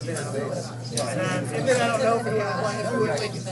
And then I don't know if he would make it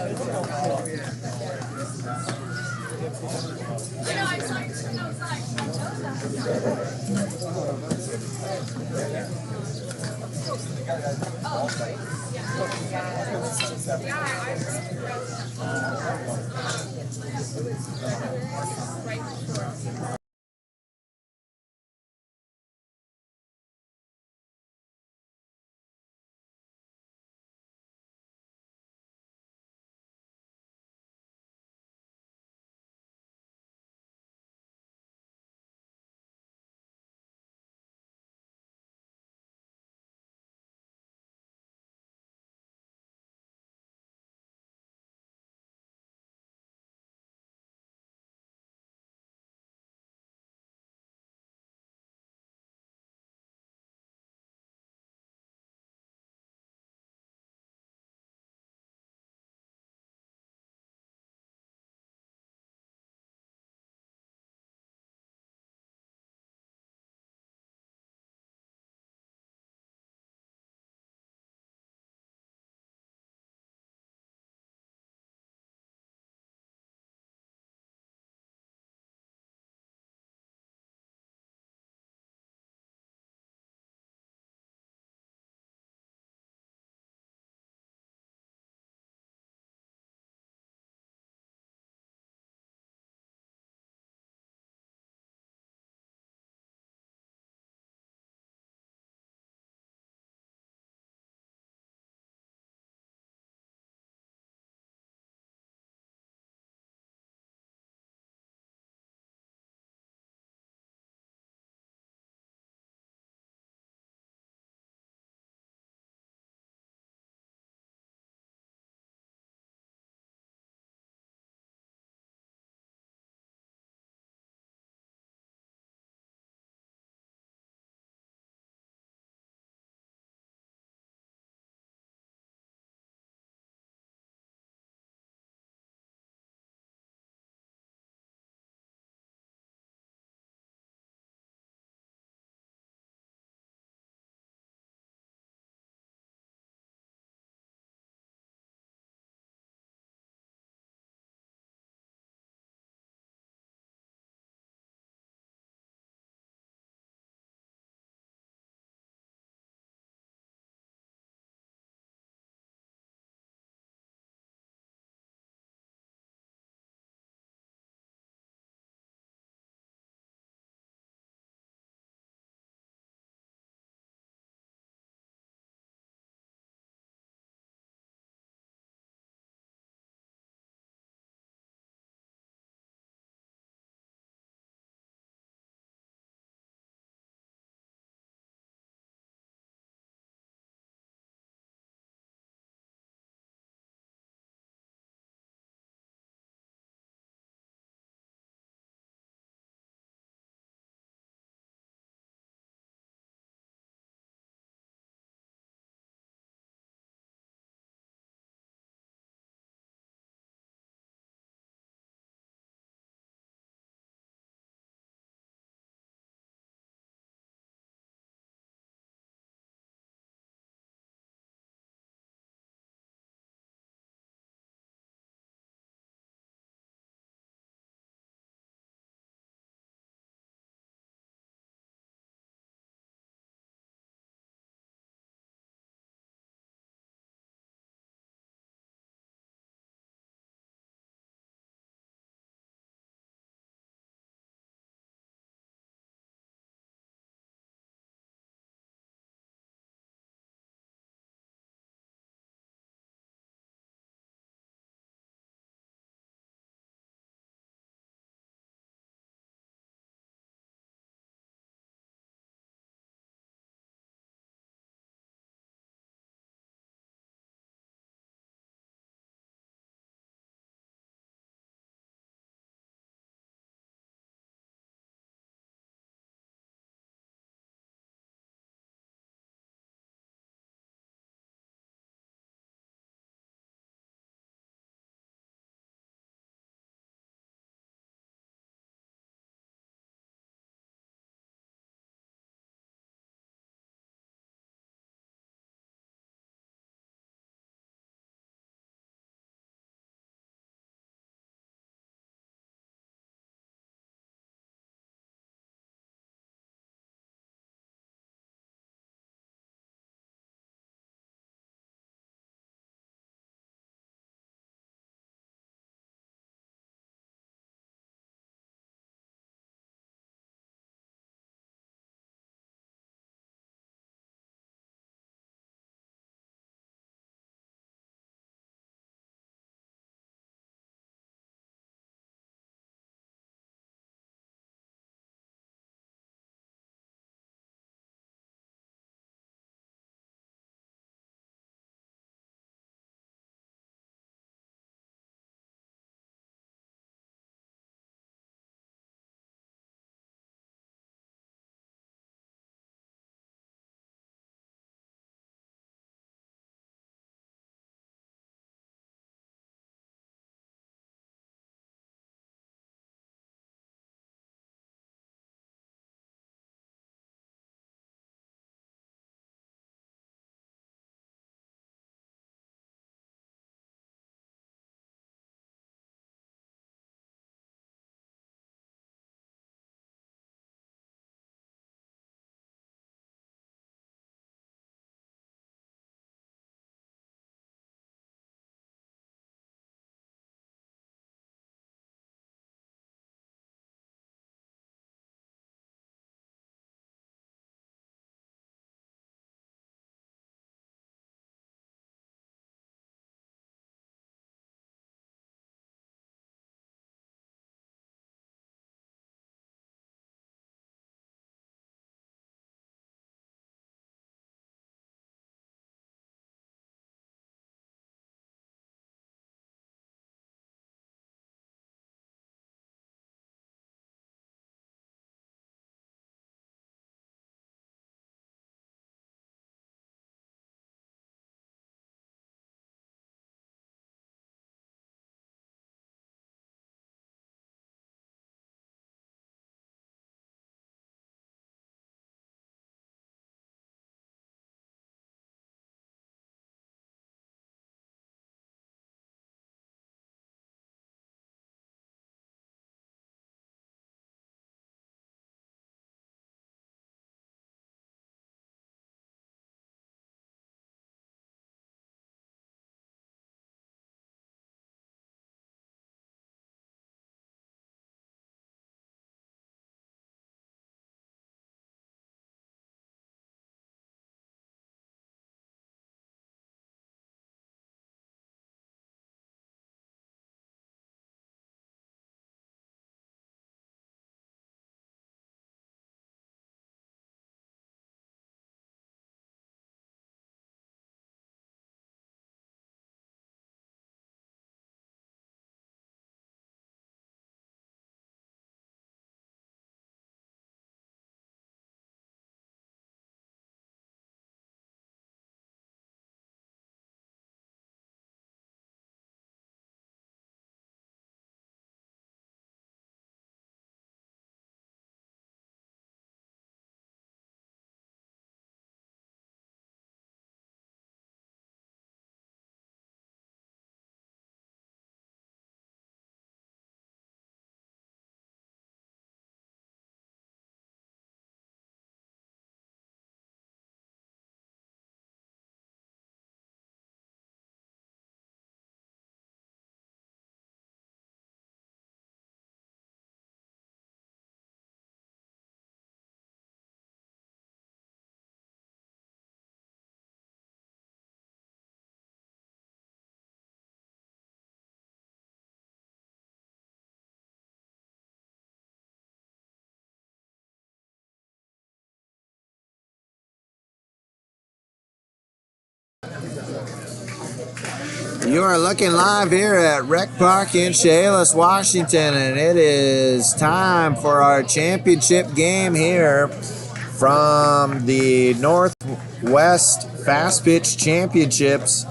You are looking live here at Rec Park in Chehalis, Washington, and it is time for our championship game here from the Northwest FastPitch Championships,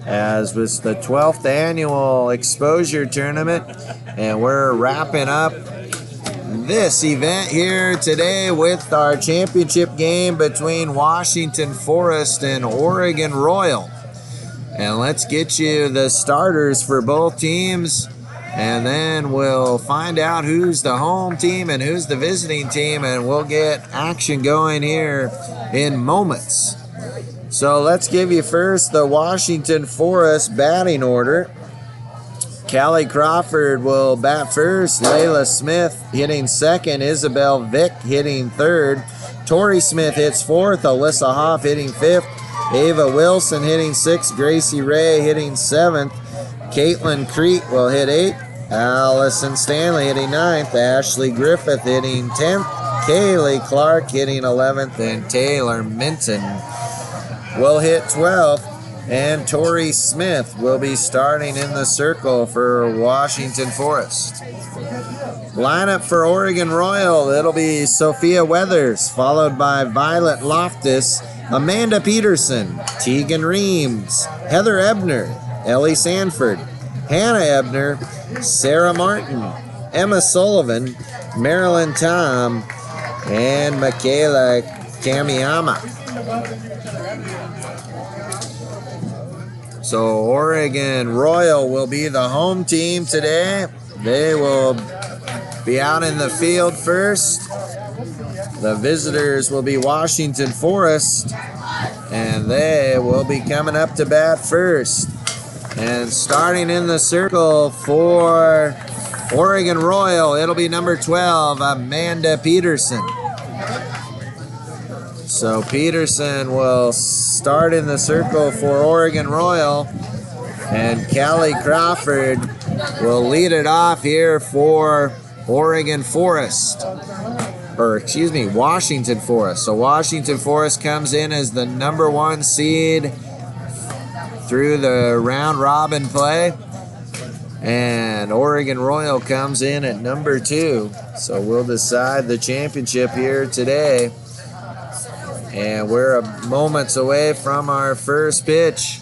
as was the 12th annual exposure tournament, and we're wrapping up this event here today with our championship game between Washington Forest and Oregon Royal. And let's get you the starters for both teams, and then we'll find out who's the home team and who's the visiting team, and we'll get action going here in moments. So let's give you first the Washington Forest batting order. Callie Crawford will bat first. Layla Smith hitting second. Isabel Vick hitting third. Tori Smith hits fourth. Alyssa Hoff hitting fifth. Ava Wilson hitting sixth. Gracie Ray hitting seventh. Caitlin Crete will hit eighth. Allison Stanley hitting ninth. Ashley Griffith hitting 10th. Kaylee Clark hitting 11th. And Taylor Minton will hit 12th. And Tori Smith will be starting in the circle for Washington Forest. Lineup for Oregon Royal, it'll be Sophia Weathers, followed by Violet Loftus, Amanda Peterson, Tegan Reams, Heather Ebner, Ellie Sanford, Hannah Ebner, Sarah Martin, Emma Sullivan, Marilyn Tom, and Michaela Kamiyama. So Oregon Royal will be the home team today. They will be out in the field first. The visitors will be Washington Forest, and they will be coming up to bat first. And starting in the circle for Oregon Royal, it'll be number 12, Amanda Peterson. So Peterson will start in the circle for Oregon Royal, and Callie Crawford will lead it off here for Oregon Forest. Or excuse me, Washington Forest. So Washington Forest comes in as the number 1 seed through the round robin play, and Oregon Royal comes in at number 2. So we'll decide the championship here today. And we're moments away from our first pitch.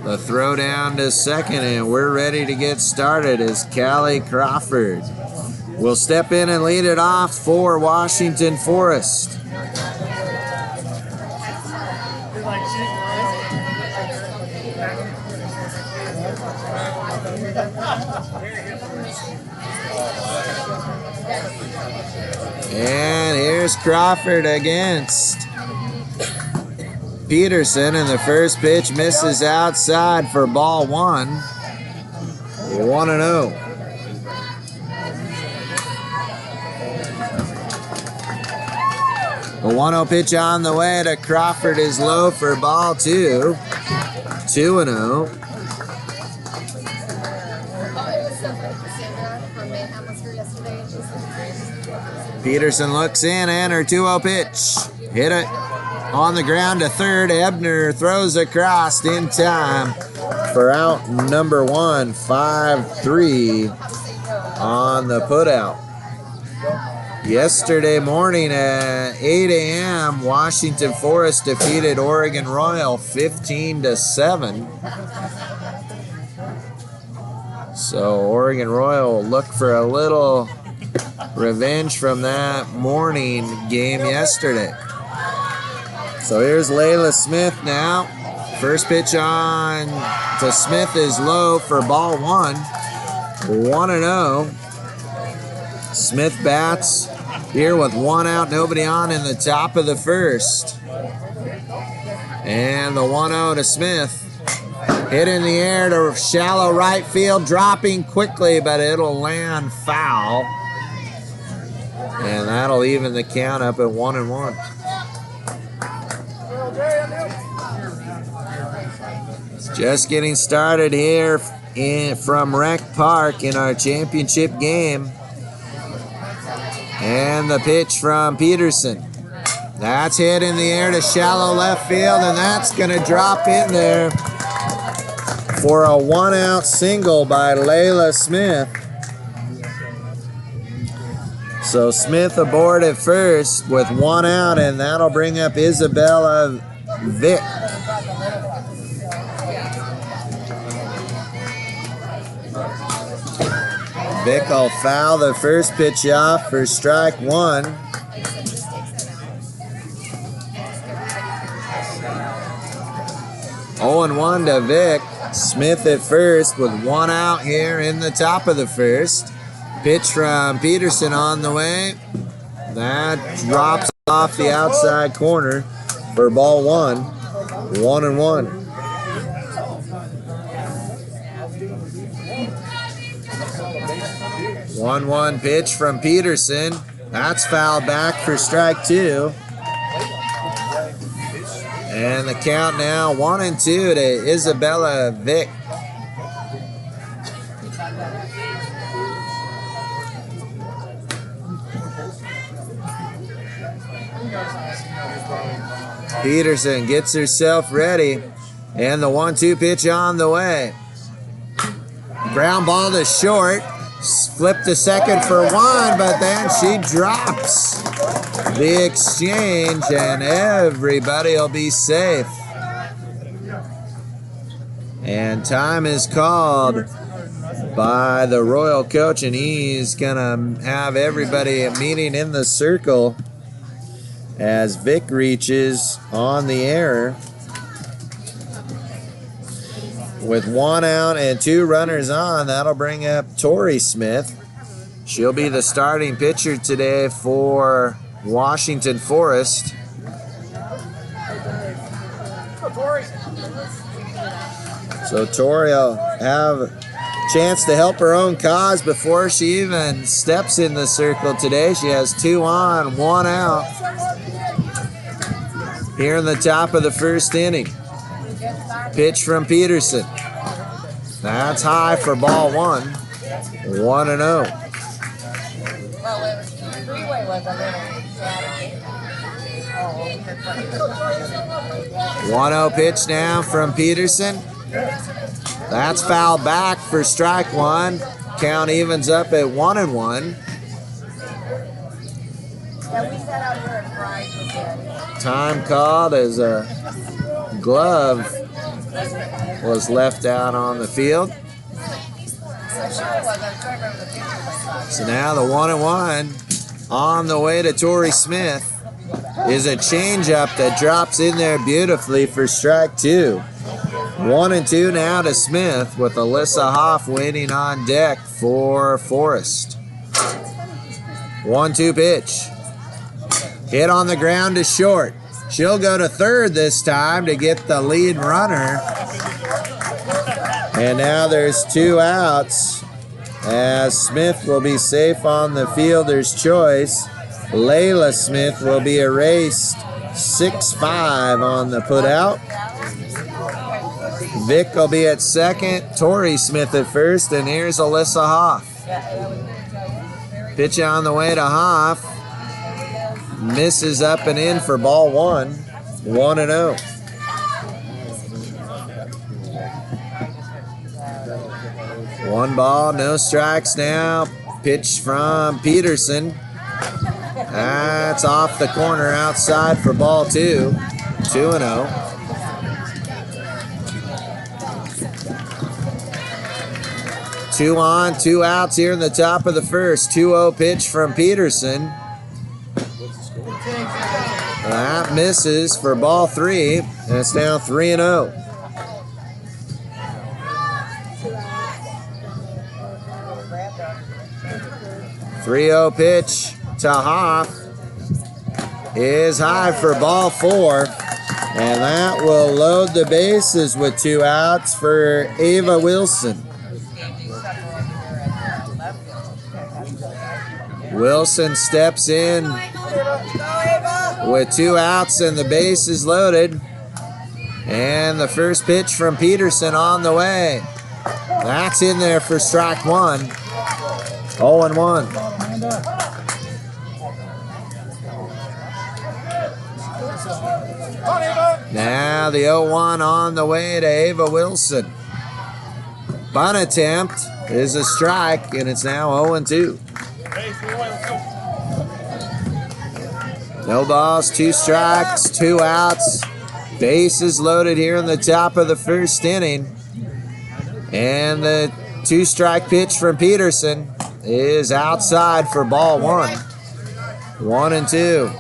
The throw down to second, and we're ready to get started as Callie Crawford will step in and lead it off for Washington Forest. And here's Crawford against Peterson, and the first pitch misses outside for ball 1. 1-0. The 1-0 pitch on the way to Crawford is low for ball 2. 2-0. Peterson looks in, and her 2-0 pitch. Hit it on the ground to third. Ebner throws across in time for out number 1, 5-3 on the putout. Yesterday morning at 8 a.m., Washington Forest defeated Oregon Royal 15-7. So Oregon Royal will look for a little revenge from that morning game yesterday. So here's Layla Smith now. First pitch on to Smith is low for ball 1. 1-0. Smith bats here with 1 out, nobody on in the top of the first. And the 1-0 to Smith. Hit in the air to shallow right field, dropping quickly, but it'll land foul. And that'll even the count up at 1-1. It's just getting started here from Rec Park in our championship game. And the pitch from Peterson. That's hit in the air to shallow left field, and that's going to drop in there for a 1-out single by Layla Smith. So Smith aboard at first with 1 out, and that'll bring up Isabella Vick. Vick will foul the first pitch off for strike 1. Oh and 1 to Vick. Smith at first with 1 out here in the top of the first. Pitch from Peterson on the way. That drops off the outside corner for ball 1. 1-1. 1-1 pitch from Peterson. That's fouled back for strike 2. And the count now 1-2 to Isabella Vick. Peterson gets herself ready, and the 1-2 pitch on the way. Ground ball to short. Flip to second for 1, but then she drops the exchange, and everybody will be safe. And time is called by the Royal coach, and he's gonna have everybody meeting in the circle as Vick reaches on the error. With 1 out and 2 runners on, that'll bring up Tori Smith. She'll be the starting pitcher today for Washington Forest. So Tori will have a chance to help her own cause before she even steps in the circle today. She has 2 on, 1 out here in the top of the first inning. Pitch from Peterson. That's high for ball 1. 1-0. 1-0 pitch now from Peterson. That's fouled back for strike 1. Count evens up at 1-1. Time called as a glove was left out on the field. So now the 1-1 on the way to Tori Smith is a changeup that drops in there beautifully for strike 2. 1-2 now to Smith with Alyssa Hoff waiting on deck for Forrest. 1-2 pitch. Hit on the ground to short. She'll go to third this time to get the lead runner. And now there's 2 outs as Smith will be safe on the fielder's choice. Layla Smith will be erased 6-5 on the putout. Vick will be at second, Tori Smith at first, and here's Alyssa Hoff. Pitch on the way to Hoff. Misses up and in for ball 1. 1-0. One ball, no strikes now. Pitch from Peterson. That's off the corner outside for ball 2. 2-0. Two on, 2 outs here in the top of the first. 2-0 pitch from Peterson. That misses for ball 3, and it's now 3-0. .30 pitch to Hoff is high for ball 4, and that will load the bases with 2 outs for Ava Wilson. Wilson steps in with 2 outs and the base is loaded. And the first pitch from Peterson on the way. That's in there for strike 1. 0-1. Now the 0-1 on the way to Ava Wilson. Bunt attempt is a strike, and it's now 0-2. No balls, 2 strikes, 2 outs. Bases loaded here in the top of the first inning. And the 2-strike pitch from Peterson is outside for ball 1. 1-2.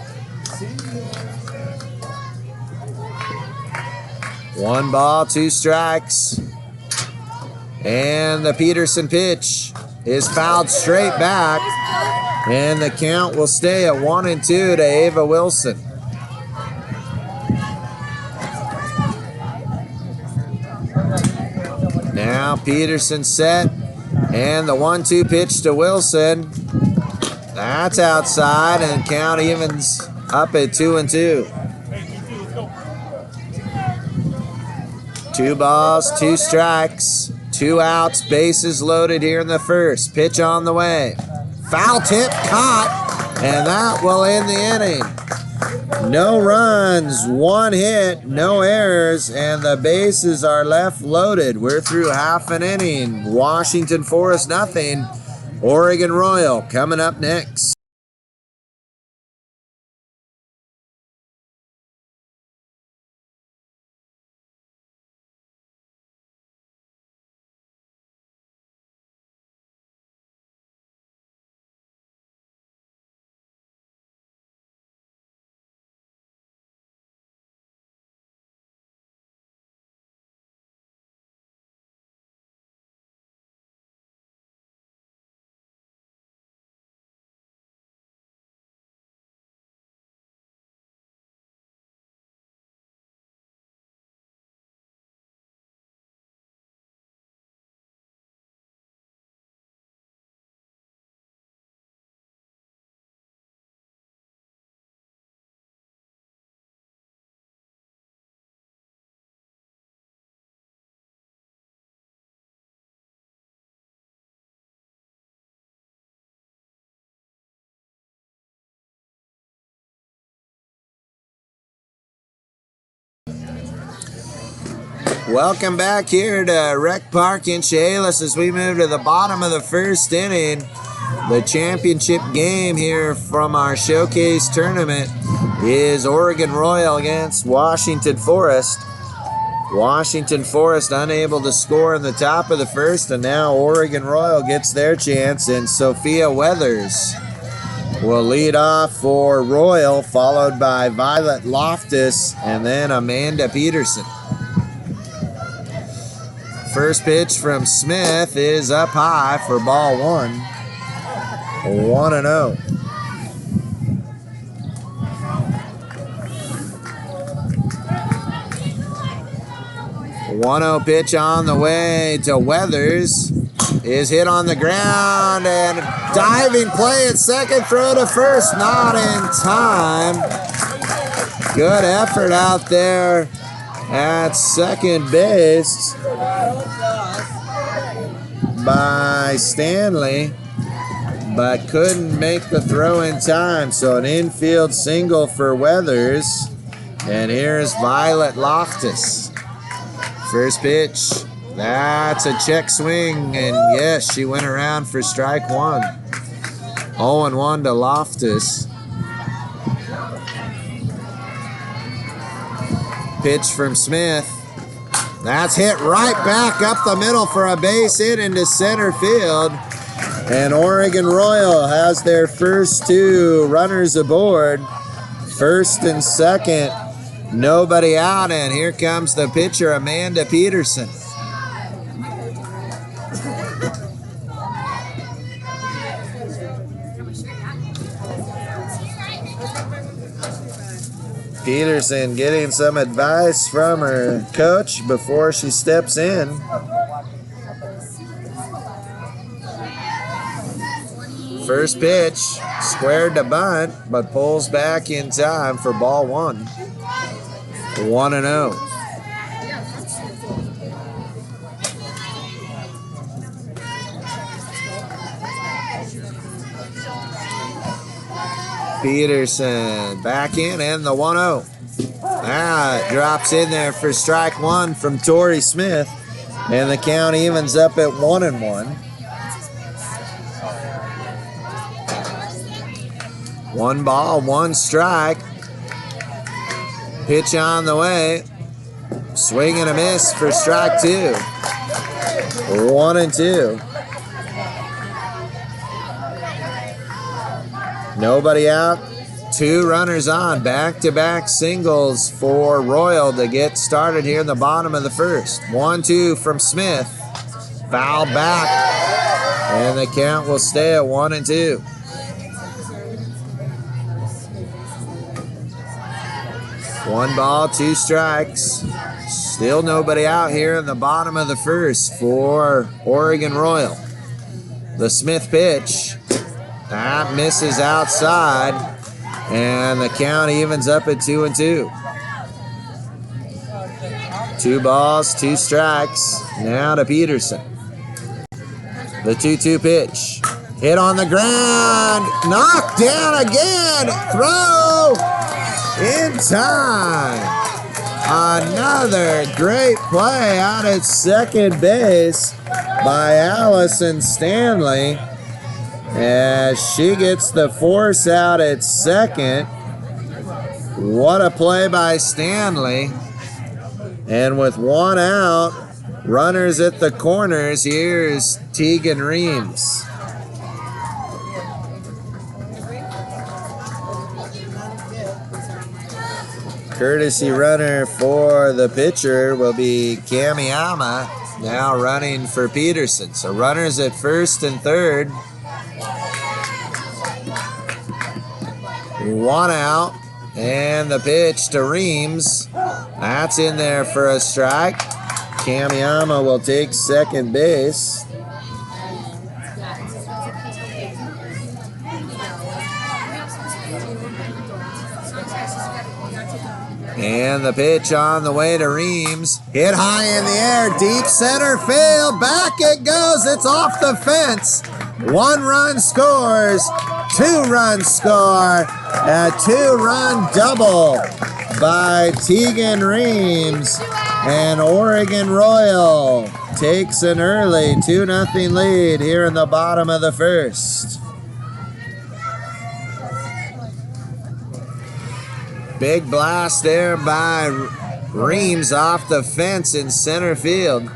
1 ball, 2 strikes. And the Peterson pitch is fouled straight back. And the count will stay at 1-2 to Ava Wilson. Now Peterson set. And the 1-2 pitch to Wilson. That's outside, and count evens up at 2-2. 2 balls, 2 strikes, 2 outs, bases loaded here in the first. Pitch on the way. Foul tip caught, and that will end the inning. No runs, 1 hit, no errors, and the bases are left loaded. We're through half an inning. Washington Forest nothing. Oregon Royal coming up next. Welcome back here to Rec Park in Chehalis as we move to the bottom of the first inning. The championship game here from our showcase tournament is Oregon Royal against Washington Forest. Washington Forest unable to score in the top of the first, and now Oregon Royal gets their chance, and Sophia Weathers will lead off for Royal, followed by Violet Loftus and then Amanda Peterson. First pitch from Smith is up high for ball 1. 1-0. One-0 pitch on the way to Weathers is hit on the ground, and diving play at second, throw to first, not in time. Good effort out there at second base by Stanley, but couldn't make the throw in time. So an infield single for Weathers, and here's Violet Loftus. First pitch, that's a check swing, and yes, she went around for strike 1. 0-1 to Loftus. Pitch from Smith. That's hit right back up the middle for a base hit into center field. And Oregon Royal has their first 2 runners aboard. First and second, nobody out, and here comes the pitcher, Amanda Peterson. Peterson getting some advice from her coach before she steps in. First pitch, squared to bunt, but pulls back in time for ball 1. 1-0. Peterson back in, and the 1-0. That drops in there for strike one from Torrey Smith. And the count evens up at 1-1. 1 ball, 1 strike. Pitch on the way. Swing and a miss for strike 2. 1-2. Nobody out. 2 runners on. Back-to-back singles for Royal to get started here in the bottom of the first. 1-2 from Smith. Foul back. And the count will stay at 1-2. One ball, 2 strikes. Still nobody out here in the bottom of the first for Oregon Royal. The Smith pitch. That misses outside. And the count evens up at 2-2. 2 balls, 2 strikes. Now to Peterson. The 2-2 pitch. Hit on the ground. Knocked down again. Throw in time. Another great play out at second base by Allison Stanley. As she gets the force out at second. What a play by Stanley. And with 1 out, runners at the corners, here's Tegan Reams. Courtesy runner for the pitcher will be Kamiyama, now running for Peterson. So runners at first and third. 1 out, and the pitch to Reams. That's in there for a strike. Kamiyama will take second base. And the pitch on the way to Reams. Hit high in the air, deep center field. Back it goes. It's off the fence. 1 run scores. 2 runs score. A 2-run double by Tegan Reams. And Oregon Royal takes an early 2-0 lead here in the bottom of the first. Big blast there by Reams off the fence in center field.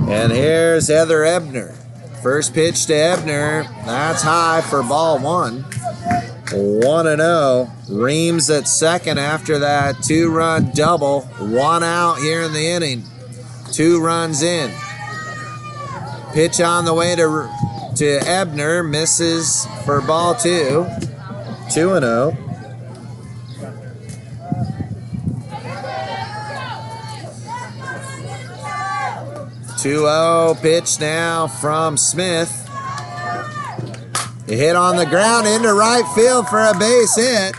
And here's Heather Ebner. First pitch to Ebner. That's high for ball 1. 1-0. Reams at second after that 2-run double. 1 out here in the inning. 2 runs in. Pitch on the way to Ebner. Misses for ball 2. 2-0. 2-0 pitch now from Smith. A hit on the ground into right field for a base hit.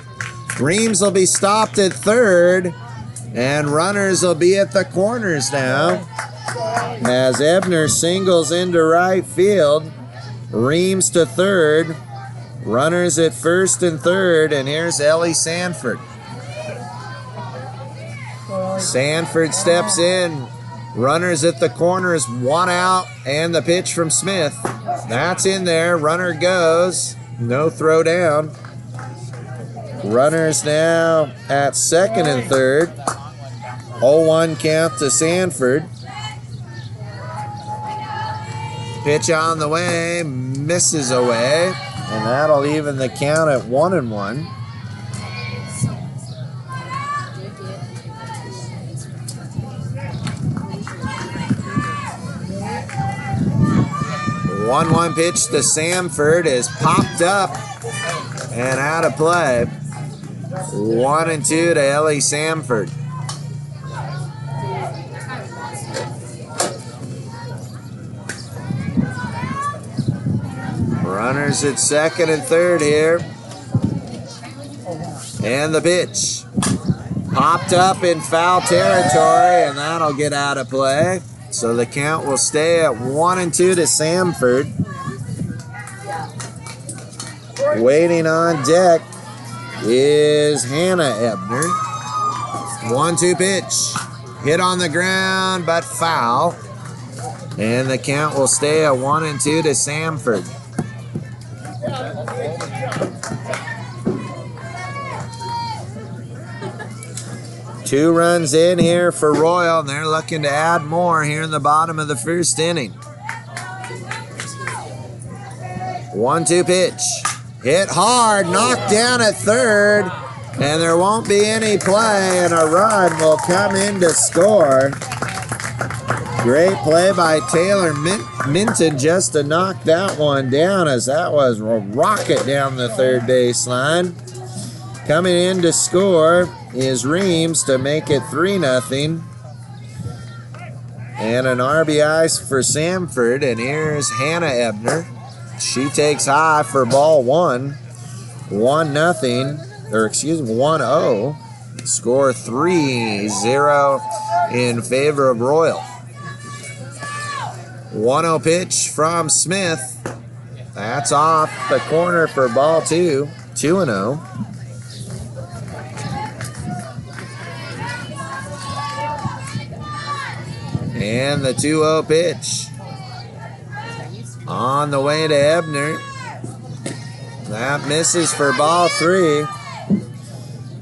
Reams will be stopped at third, and runners will be at the corners now. As Ebner singles into right field, Reams to third, runners at first and third, and here's Ellie Sanford. Sanford steps in. Runners at the corners, 1 out, and the pitch from Smith. That's in there. Runner goes. No throw down. Runners now at second and third. 0-1 count to Sanford. Pitch on the way, misses away, and that'll even the count at 1-1. One pitch to Sanford is popped up and out of play. 1-2 to Ellie Sanford. Runners at second and third here. And the pitch. Popped up in foul territory, and that'll get out of play. So the count will stay at 1-2 to Sanford. Waiting on deck is Hannah Ebner. 1-2 pitch. Hit on the ground, but foul. And the count will stay at 1-2 to Samford. Two runs in here for Royal, and they're looking to add more here in the bottom of the first inning. 1-2 pitch. Hit hard, knocked down at third, and there won't be any play, and a run will come in to score. Great play by Taylor Minton just to knock that one down, as that was a rocket down the third baseline. Coming in to score is Reams to make it 3-0. And an RBI for Samford, and here's Hannah Ebner. She takes high for ball one. 1-0. Score 3-0 in favor of Royal. 1-0 pitch from Smith. That's off the corner for ball two. 2-0. And the 2-0 pitch. On the way to Ebner. That misses for ball three.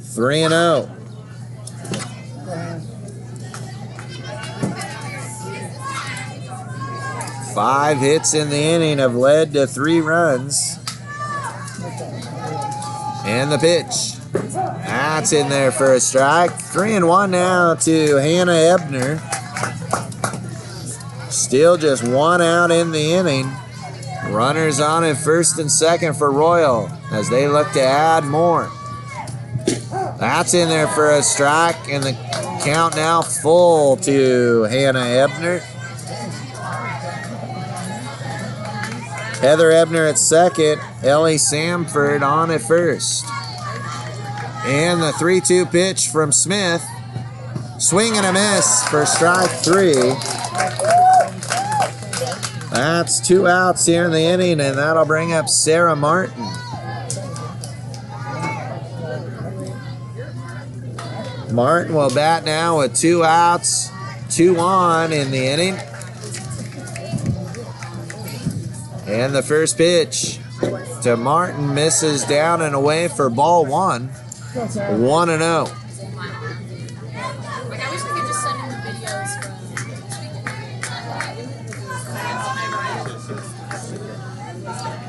3-0. Five hits in the inning have led to 3 runs. And the pitch. That's in there for a strike. 3-1 now to Hannah Ebner. Still just 1 out in the inning. Runners on at first and second for Royal as they look to add more. That's in there for a strike, and the count now full to Hannah Ebner. Heather Ebner at second, Ellie Samford on at first. And the 3-2 pitch from Smith. Swing and a miss for strike 3. That's 2 outs here in the inning, and that'll bring up Sarah Martin. Martin will bat now with 2 outs, 2 on in the inning. And the first pitch to Martin misses down and away for ball 1. 1-0.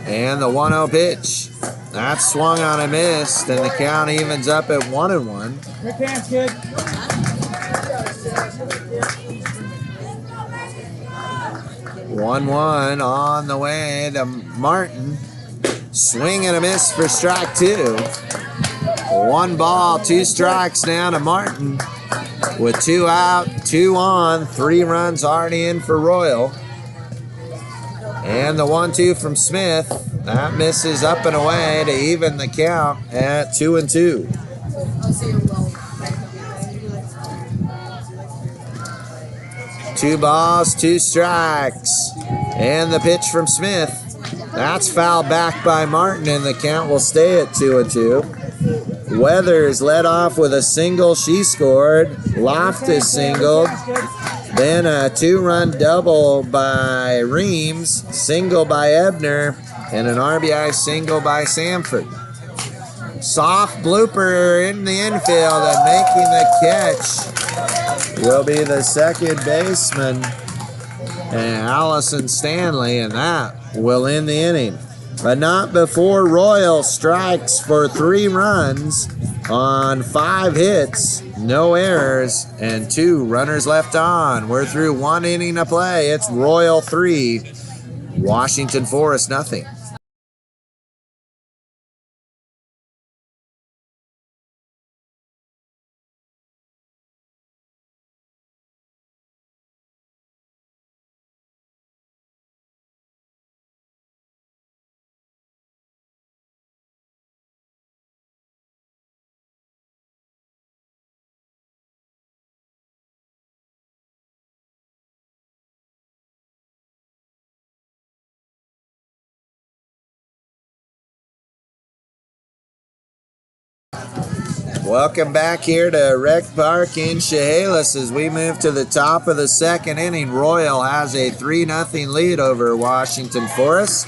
And the 1-0 pitch. That's swung on and missed, and the count evens up at 1-1. Your hands, kid. 1-1 on the way to Martin. Swing and a miss for strike 2. 1 ball, 2 strikes now to Martin. With 2 out, 2 on, 3 runs already in for Royal. And the 1-2 from Smith. That misses up and away to even the count at 2-2. 2 balls, 2 strikes. And the pitch from Smith. That's fouled back by Martin, and the count will stay at 2-2. Weathers led off with a single she scored. Loftus singled. Then a 2-run double by Reams, single by Ebner, and an RBI single by Samford. Soft blooper in the infield, and making the catch will be the second baseman, and Allison Stanley, and that will end the inning. But not before Royal strikes for 3 runs on 5 hits, no errors, and 2 runners left on. We're through 1 inning of play. It's Royal 3, Washington Forest nothing. Welcome back here to Rec Park in Chehalis as we move to the top of the second inning. Royal has a 3-0 lead over Washington Forest.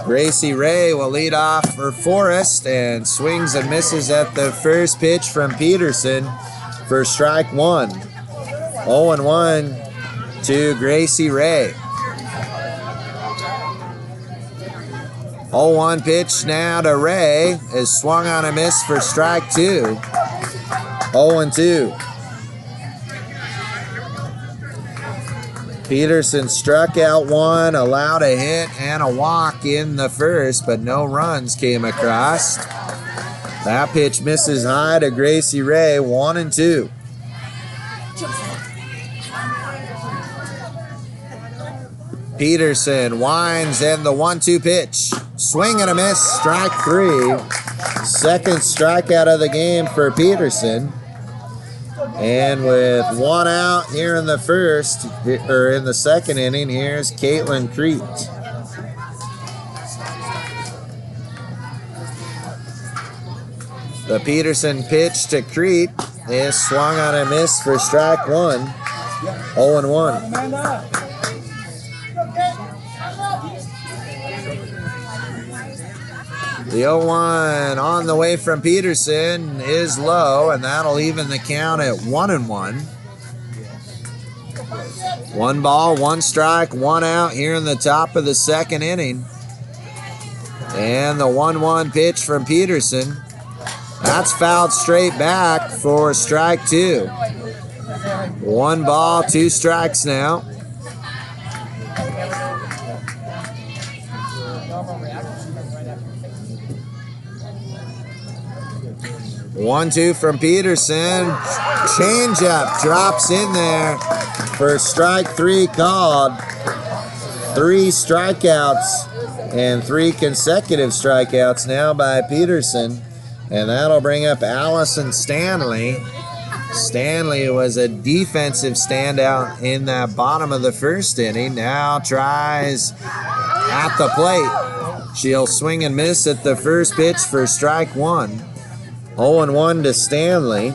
Gracie Ray will lead off for Forest and swings and misses at the first pitch from Peterson for strike one. 0-1 to Gracie Ray. 0-1 pitch now to Ray is swung on a miss for strike two. 0-2. Peterson struck out one, allowed a hit and a walk in the first, but no runs came across. That pitch misses high to Gracie Ray, 1-2. Peterson winds in the 1-2 pitch. Swing and a miss, strike three. Second strikeout of the game for Peterson. And with one out here in the second inning, here's Caitlin Crete. The Peterson pitch to Crete is swung on a miss for strike one. 0-1. The 0-1 on the way from Peterson is low, and that'll even the count at 1-1. 1 ball, 1 strike, 1 out here in the top of the second inning. And the 1-1 pitch from Peterson. That's fouled straight back for strike two. 1 ball, 2 strikes now. 1-2 from Peterson. Changeup drops in there for strike three called. 3 strikeouts and 3 consecutive strikeouts now by Peterson. And that'll bring up Allison Stanley. Stanley was a defensive standout in that bottom of the first inning. Now tries at the plate. She'll swing and miss at the first pitch for strike one. 0-1 to Stanley.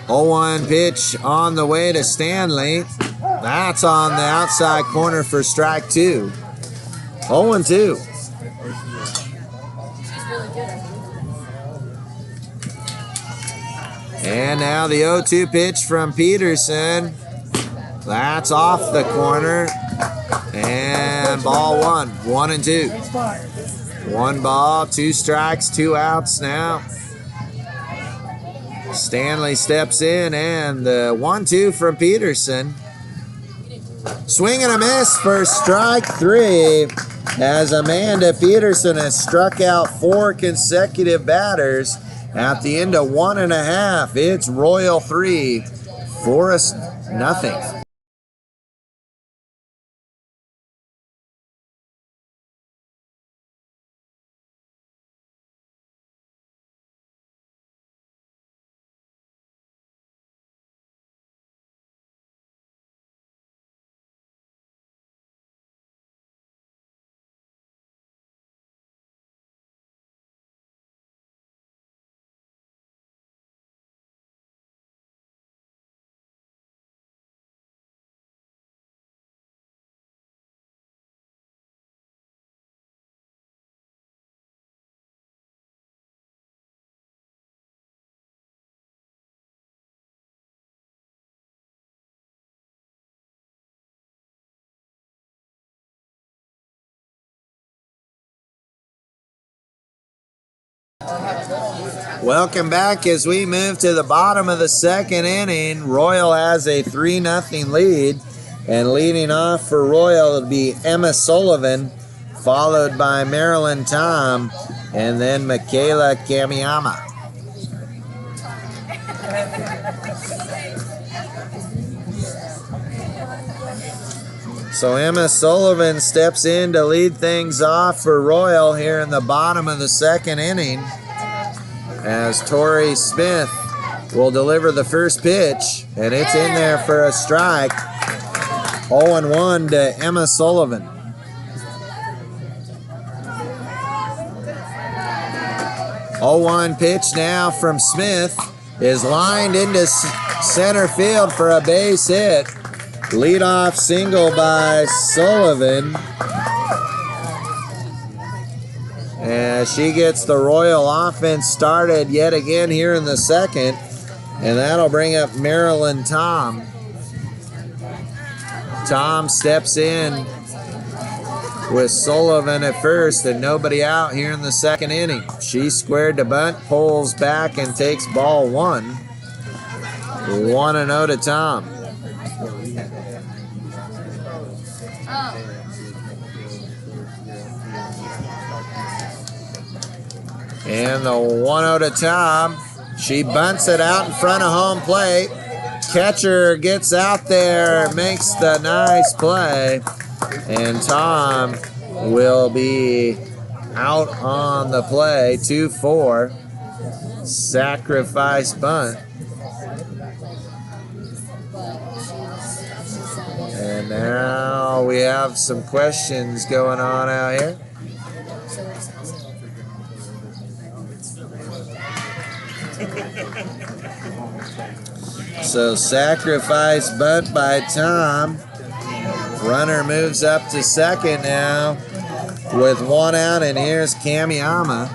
Oh-1 pitch on the way to Stanley. That's on the outside corner for strike two. 0-2. And now the 0-2 pitch from Peterson. That's off the corner. And ball one. 1-2. 1 ball, 2 strikes, 2 outs now. Stanley steps in and the 1-2 from Peterson. Swing and a miss for strike three as Amanda Peterson has struck out 4 consecutive batters. At the end of 1.5, it's Royal 3, Forest nothing. Welcome back as we move to the bottom of the second inning. Royal has a 3-0 lead, and leading off for Royal will be Emma Sullivan, followed by Marilyn Tom, and then Michaela Kamiyama. So Emma Sullivan steps in to lead things off for Royal here in the bottom of the second inning, as Tori Smith will deliver the first pitch, and it's in there for a strike. 0-1 to Emma Sullivan. 0-1 pitch now from Smith is lined into center field for a base hit. Leadoff single by Sullivan. And she gets the Royal offense started yet again here in the second. And that'll bring up Marilyn Tom. Tom steps in with Sullivan at first and nobody out here in the second inning. She squared to bunt, pulls back and takes ball one. 1-0 to Tom. And the 1-0 to Tom. She bunts it out in front of home plate. Catcher gets out there, makes the nice play. And Tom will be out on the play. 2-4. Sacrifice bunt. And now we have some questions going on out here. So sacrifice bunt by Tom. Runner moves up to second now with one out, and here's Kamiyama.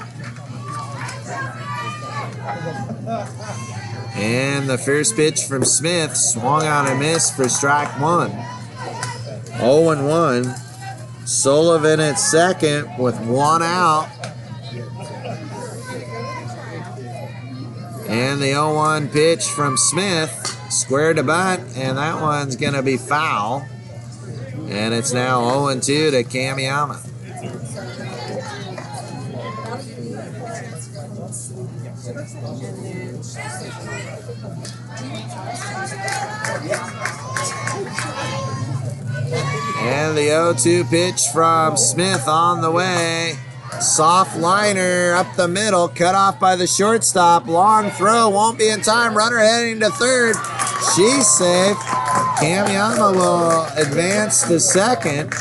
And the first pitch from Smith swung on a miss for strike one. 0-1. Sullivan at second with one out. And the 0-1 pitch from Smith, square to bunt, and that one's going to be foul. And it's now 0-2 to Kamiyama. And the 0-2 pitch from Smith on the way. Soft liner up the middle, cut off by the shortstop. Long throw, won't be in time. Runner heading to third. She's safe. Kamiyama will advance to second.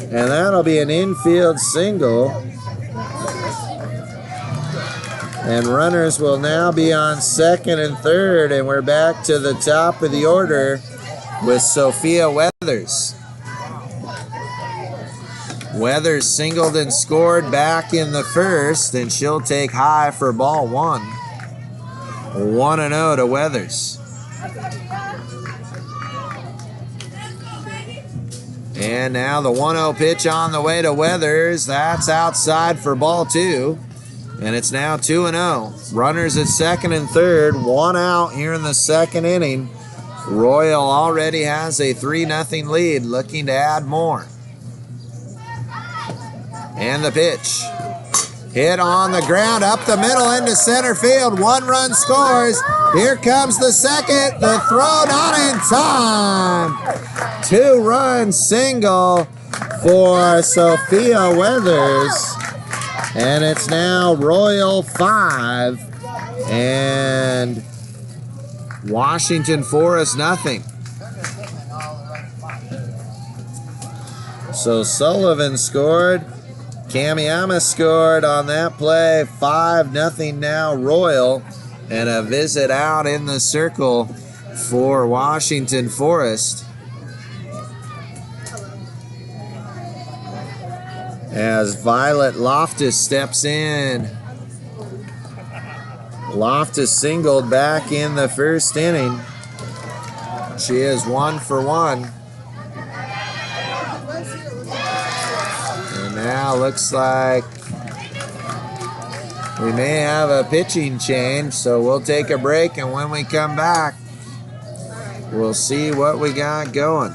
And that'll be an infield single. And runners will now be on second and third. And we're back to the top of the order with Sophia Weathers. Weathers singled and scored back in the first, and she'll take high for ball one. 1-0 to Weathers. And now the 1-0 pitch on the way to Weathers. That's outside for ball two. And it's now 2-0. Runners at second and third. One out here in the second inning. Royal already has a 3-0 lead, looking to add more. And the pitch. Hit on the ground, up the middle into center field. One run scores. Here comes the second. The throw not in time. 2-run single for Sophia Weathers. And it's now Royal 5 and Washington Forest nothing. So Sullivan scored. Kamiyama scored on that play. 5-0 now Royal. And a visit out in the circle for Washington Forest. As Violet Loftus steps in. Loftus singled back in the first inning. She is 1 for 1. And now looks like we may have a pitching change, so we'll take a break, and when we come back, we'll see what we got going.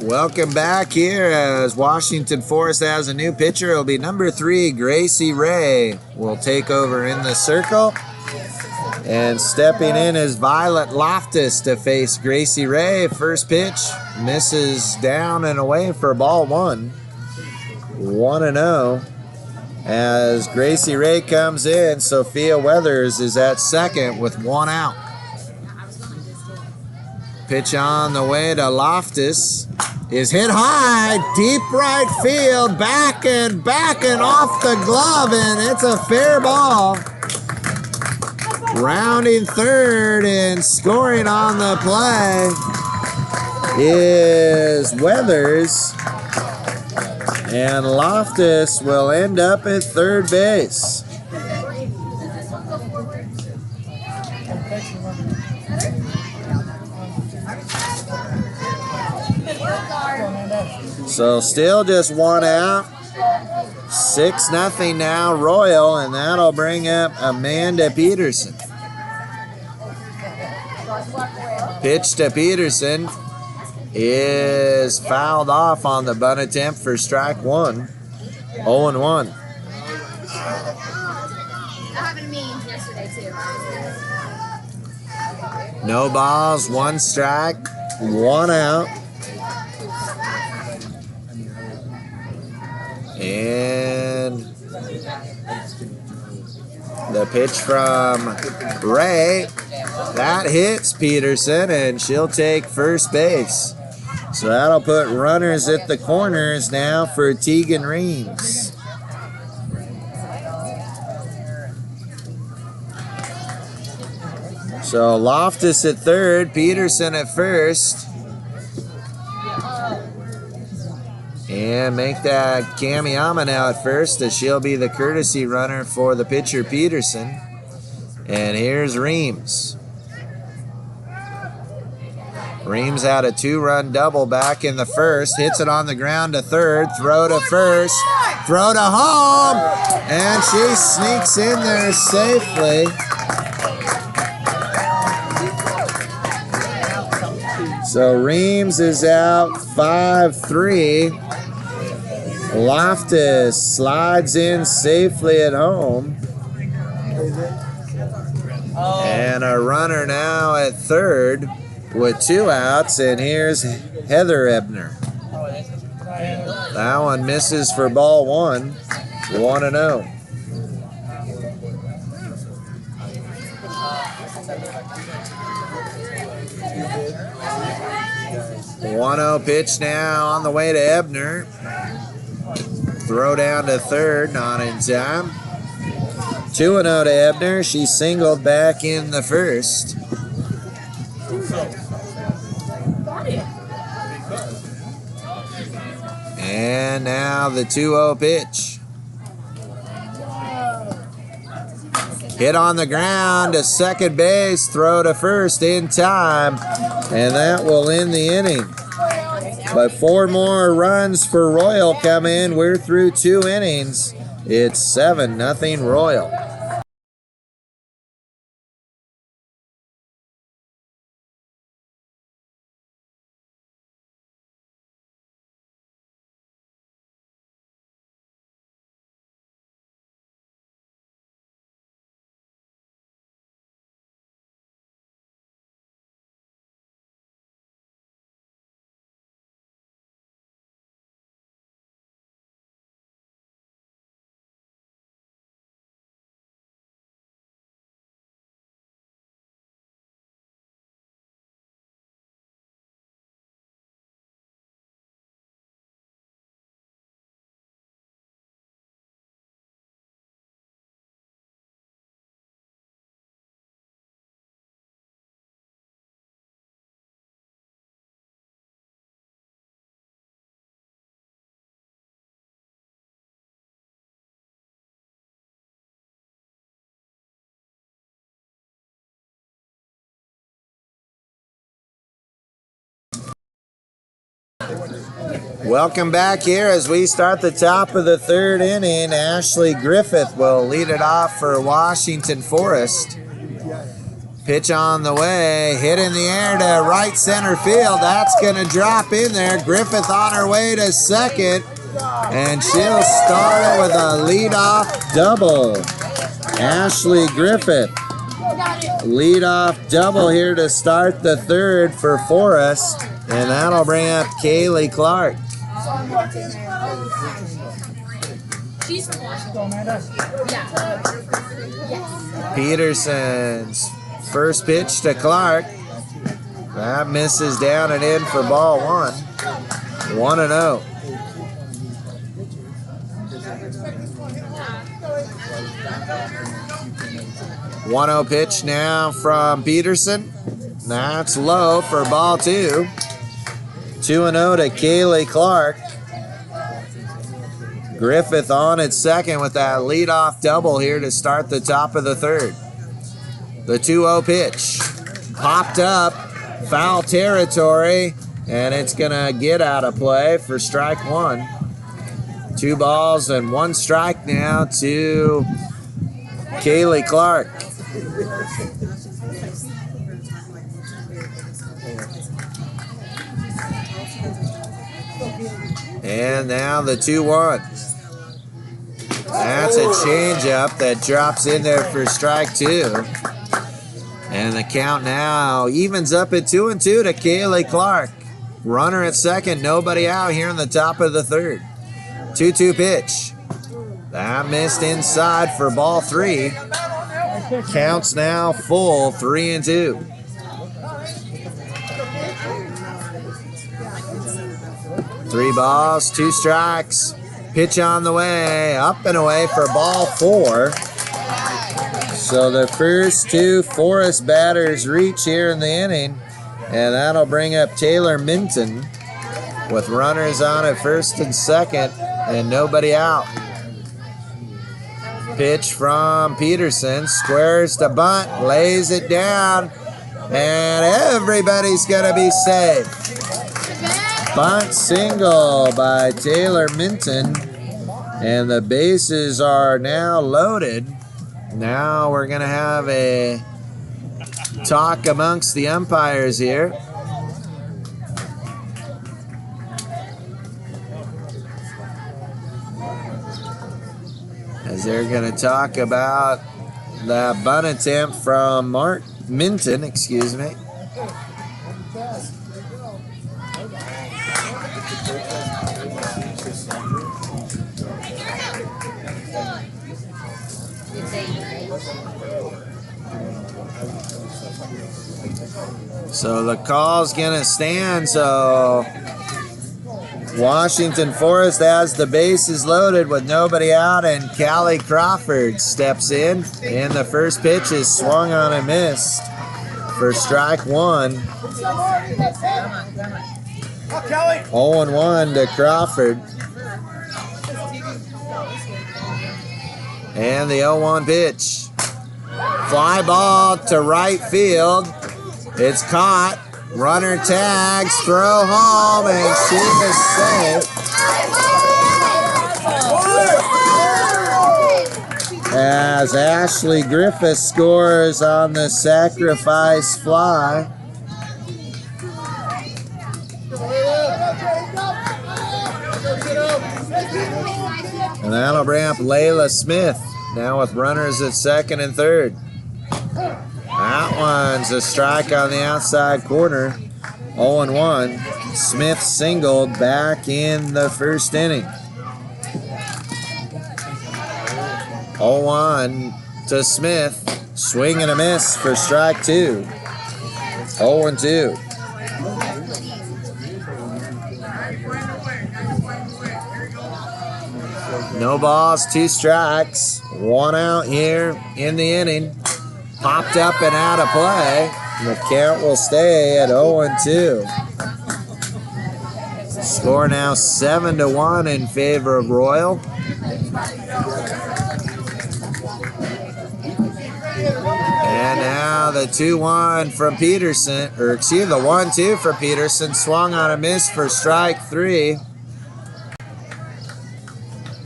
Welcome back here as Washington Forest has a new pitcher. It'll be number 3, Gracie Ray will take over in the circle. And stepping in is Violet Loftus to face Gracie Ray. First pitch misses down and away for ball 1. 1-0. As Gracie Ray comes in, Sophia Weathers is at second with 1 out. Pitch on the way to Loftus is hit high, deep right field, back and off the glove, and it's a fair ball. Rounding third and scoring on the play is Weathers, and Loftus will end up at third base. So still just 1 out. 6-0 now Royal, and that'll bring up Amanda Peterson. Pitch to Peterson is fouled off on the bunt attempt for strike 1. 0-1. That happened to me yesterday too. No balls, 1 strike, 1 out. And the pitch from Ray, that hits Peterson, and she'll take first base. So that'll put runners at the corners now for Tegan Reams. So Loftus at third, Peterson at first. And make that Kamiyama now at first, as she'll be the courtesy runner for the pitcher Peterson. And here's Reams. Reams had a 2-run double back in the first, hits it on the ground to third, throw to first, throw to home, and she sneaks in there safely. So Reams is out 5-3. Loftus slides in safely at home. And a runner now at third with 2 outs, and here's Heather Ebner. That one misses for ball 1. 1-0. 1-0 pitch now on the way to Ebner. Throw down to third, not in time. 2-0 to Ebner. She singled back in the first. And now the 2-0 pitch. Hit on the ground to second base, throw to first in time, and that will end the inning. But 4 more runs for Royal come in. We're through 2 innings. It's 7-0 Royal. Welcome back here as we start the top of the 3rd inning. Ashley Griffith will lead it off for Washington Forest. Pitch on the way, hit in the air to right center field. That's going to drop in there. Griffith on her way to second, and she'll start it with a leadoff double. Ashley Griffith, leadoff double here to start the third for Forest, and that'll bring up Kaylee Clark. She's from Washington. Yeah. Yes. Peterson's first pitch to Clark. That misses down and in for ball one. 1-0. One-0 pitch now from Peterson. That's low for ball two. 2-0 to Kaylee Clark. Griffith on at second with that leadoff double here to start the top of the third. The 2-0 pitch popped up, foul territory, and it's going to get out of play for strike one. 2 balls and 1 strike now to Kaylee Clark. And now the 2-1. That's a changeup that drops in there for strike two. And the count now evens up at 2-2 to Kaylee Clark. Runner at second, nobody out here in the top of the third. 2-2 pitch. That missed inside for ball three. Counts now full, 3-2. Three balls, 2 strikes. Pitch on the way, up and away for ball four. So the first 2 Forest batters reach here in the inning, and that'll bring up Taylor Minton with runners on at first and second and nobody out. Pitch from Peterson, squares to bunt, lays it down, and everybody's gonna be safe. Bunt single by Taylor Minton, and the bases are now loaded. Now we're going to have a talk amongst the umpires here. As they're going to talk about the bunt attempt from Minton, excuse me. So the call's gonna stand. So Washington Forest has the bases loaded with nobody out, and Callie Crawford steps in, and the first pitch is swung on and missed for strike one. 0-1 to Crawford. And the 0-1 pitch. Fly ball to right field. It's caught. Runner tags, throw home, and she is safe. As Ashley Griffith scores on the sacrifice fly. And that'll bring up Layla Smith, now with runners at second and third. That one's a strike on the outside corner. 0-1. Smith singled back in the first inning. 0-1 to Smith. Swing and a miss for strike two. 0-2. No balls, 2 strikes. 1 out here in the inning. Popped up and out of play. The count will stay at 0-2. Score now 7-1 in favor of Royal. And now the 2-1 from Peterson, or excuse me, the 1-2 for Peterson, swung on a miss for strike three.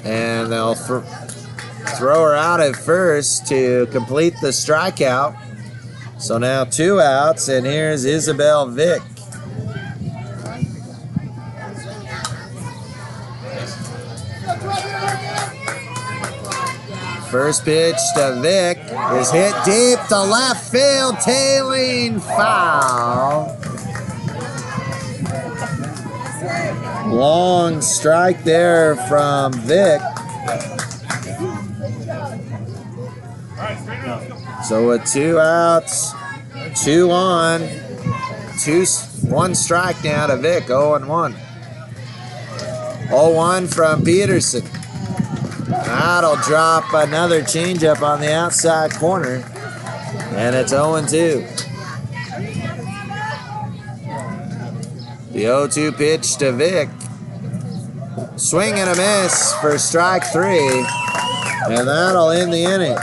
And they'll throw her out at first to complete the strikeout. So now 2 outs, and here's Isabel Vick. First pitch to Vick is hit deep to left field, tailing foul. Long strike there from Vick. So with 2 outs, 2 on, 1 strike now to Vick, 0-1. 0-1 from Peterson. That'll drop another changeup on the outside corner, and it's 0-2. The 0-2 pitch to Vick. Swing and a miss for strike 3, and that'll end the inning.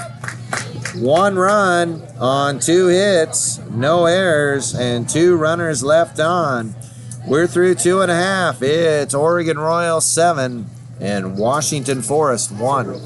1 run on 2 hits, no errors, and 2 runners left on. We're through 2.5. It's Oregon Royals 7 and Washington Forest 1.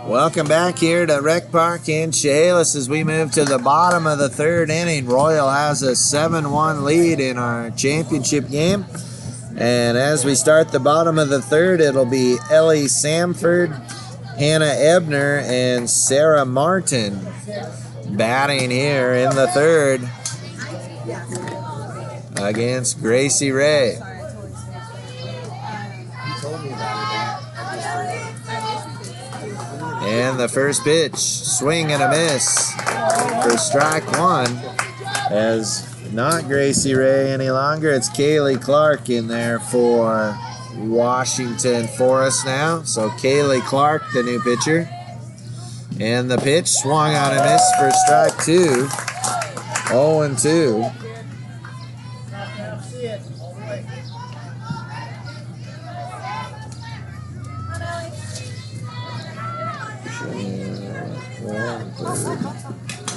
Welcome back here to Rec Park in Chehalis as we move to the bottom of the 3rd inning. Royal has a 7-1 lead in our championship game. And as we start the bottom of the 3rd, it'll be Ellie Samford, Hannah Ebner, and Sarah Martin batting here in the 3rd against Gracie Ray. And the first pitch, swing and a miss for strike 1. As not Gracie Ray any longer, it's Kaylee Clark in there for Washington Forest now. So Kaylee Clark, the new pitcher. And the pitch swung on a miss for strike 2. 0-2.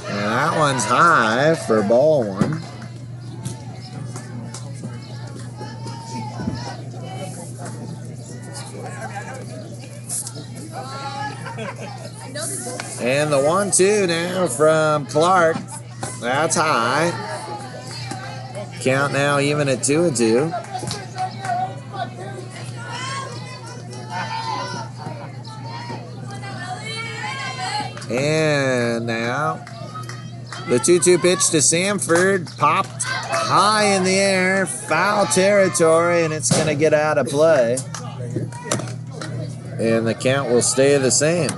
And that one's high for ball 1. And the 1-2 now from Clark. That's high. Count now even at 2-2. And now the 2-2 pitch to Samford, popped high in the air, foul territory, and it's going to get out of play. And the count will stay the same.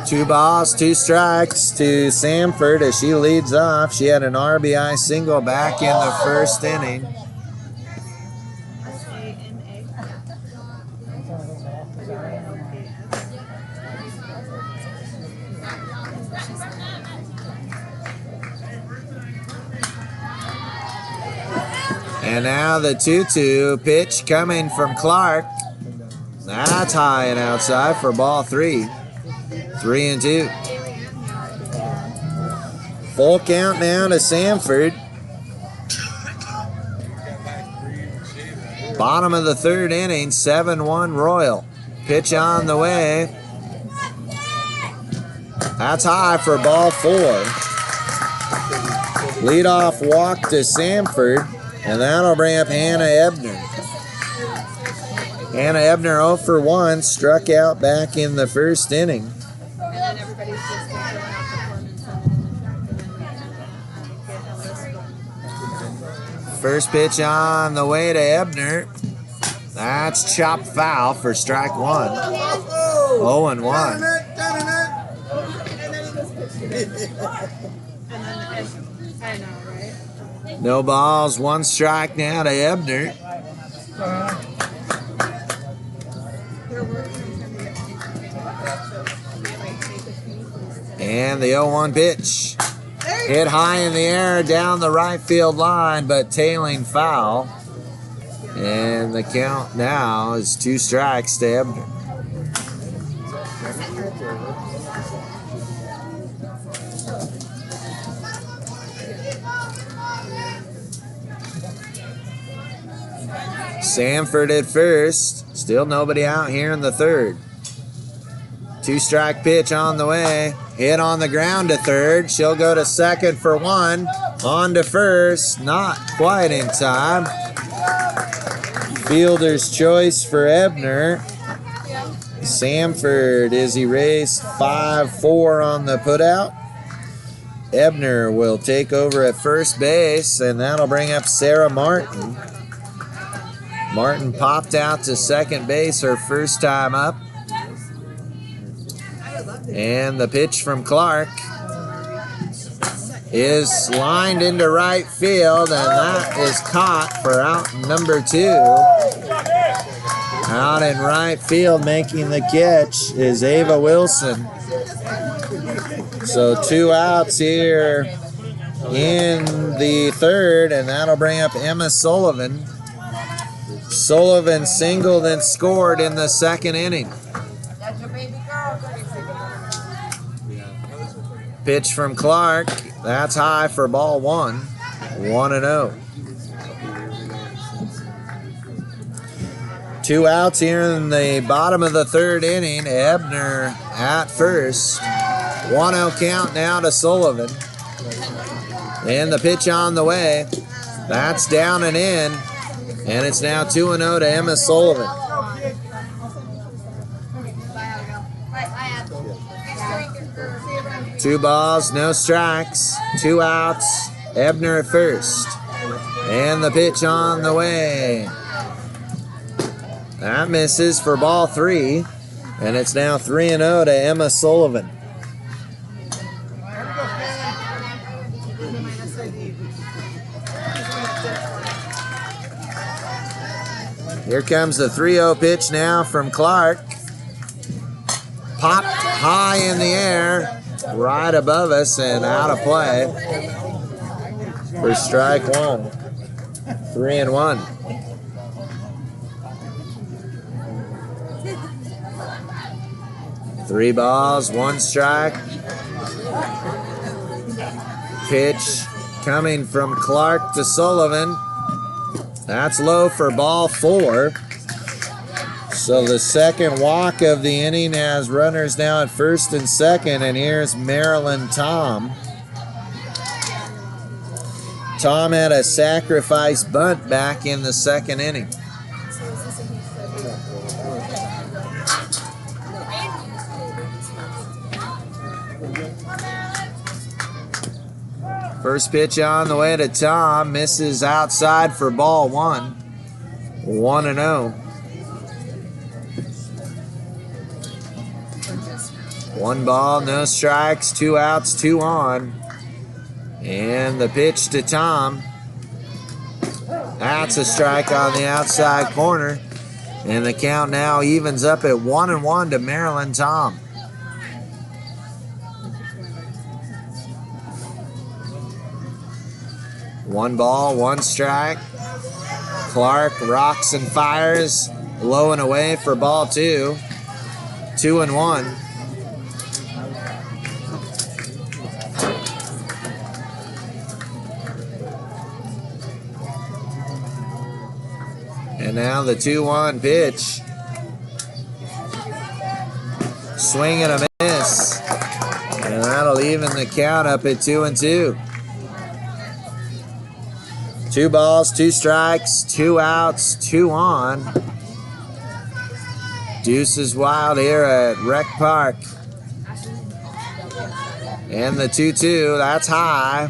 2 balls, 2 strikes to Samford as she leads off. She had an RBI single back in the 1st inning. And now the 2-2 pitch coming from Clark. That's high and outside for ball 3. 3-2. Full count now to Sanford. Bottom of the 3rd inning, 7-1 Royal. Pitch on the way. That's high for ball 4. Leadoff walk to Sanford, and that'll bring up Hannah Ebner. Hannah Ebner 0 for 1, struck out back in the 1st inning. First pitch on the way to Ebner. That's chopped foul for strike 1. 0-1. No balls, 1 strike now to Ebner. And the 0-1 pitch. Hit high in the air down the right field line, but tailing foul. And the count now is 2 strikes to Ebner. Sanford at first. Still nobody out here in the 3rd. 2-strike pitch on the way. Hit on the ground to 3rd. She'll go to 2nd for 1. On to 1st. Not quite in time. Fielder's choice for Ebner. Sanford is erased 5-4 on the putout. Ebner will take over at first base, and that'll bring up Sarah Martin. Martin popped out to second base her first time up. And the pitch from Clark is lined into right field, and that is caught for out number 2. Out in right field making the catch is Ava Wilson. So 2 outs here in the 3rd, and that'll bring up Emma Sullivan. Sullivan singled and scored in the 2nd inning. Pitch from Clark. That's high for ball 1. 1-0. 2 outs here in the bottom of the 3rd inning. Ebner at first. 1-0 count now to Sullivan. And the pitch on the way. That's down and in. And it's now 2-0 to Emma Sullivan. Two balls, no strikes, 2 outs. Ebner at first. And the pitch on the way. That misses for ball 3. And it's now 3-0 to Emma Sullivan. Here comes the 3-0 pitch now from Clark. Popped high in the air, right above us and out of play for strike 1. 3-1. Three balls, 1 strike. Pitch coming from Clark to Sullivan. That's low for ball 4. So the second walk of the inning has runners now at first and second, and here's Marilyn Tom. Tom had a sacrifice bunt back in the 2nd inning. First pitch on the way to Tom, misses outside for ball 1. 1-0. 1 ball, no strikes, 2 outs, 2 on. And the pitch to Tom. That's a strike on the outside corner. And the count now evens up at 1-1 to Marilyn Tom. One ball, 1 strike. Clark rocks and fires, low and away for ball 2. 2-1. And now the 2-1 pitch. Swing and a miss. And that'll even the count up at 2-2. 2 balls, 2 strikes, 2 outs, 2 on. Deuce is wild here at Rec Park. And the 2-2, that's high.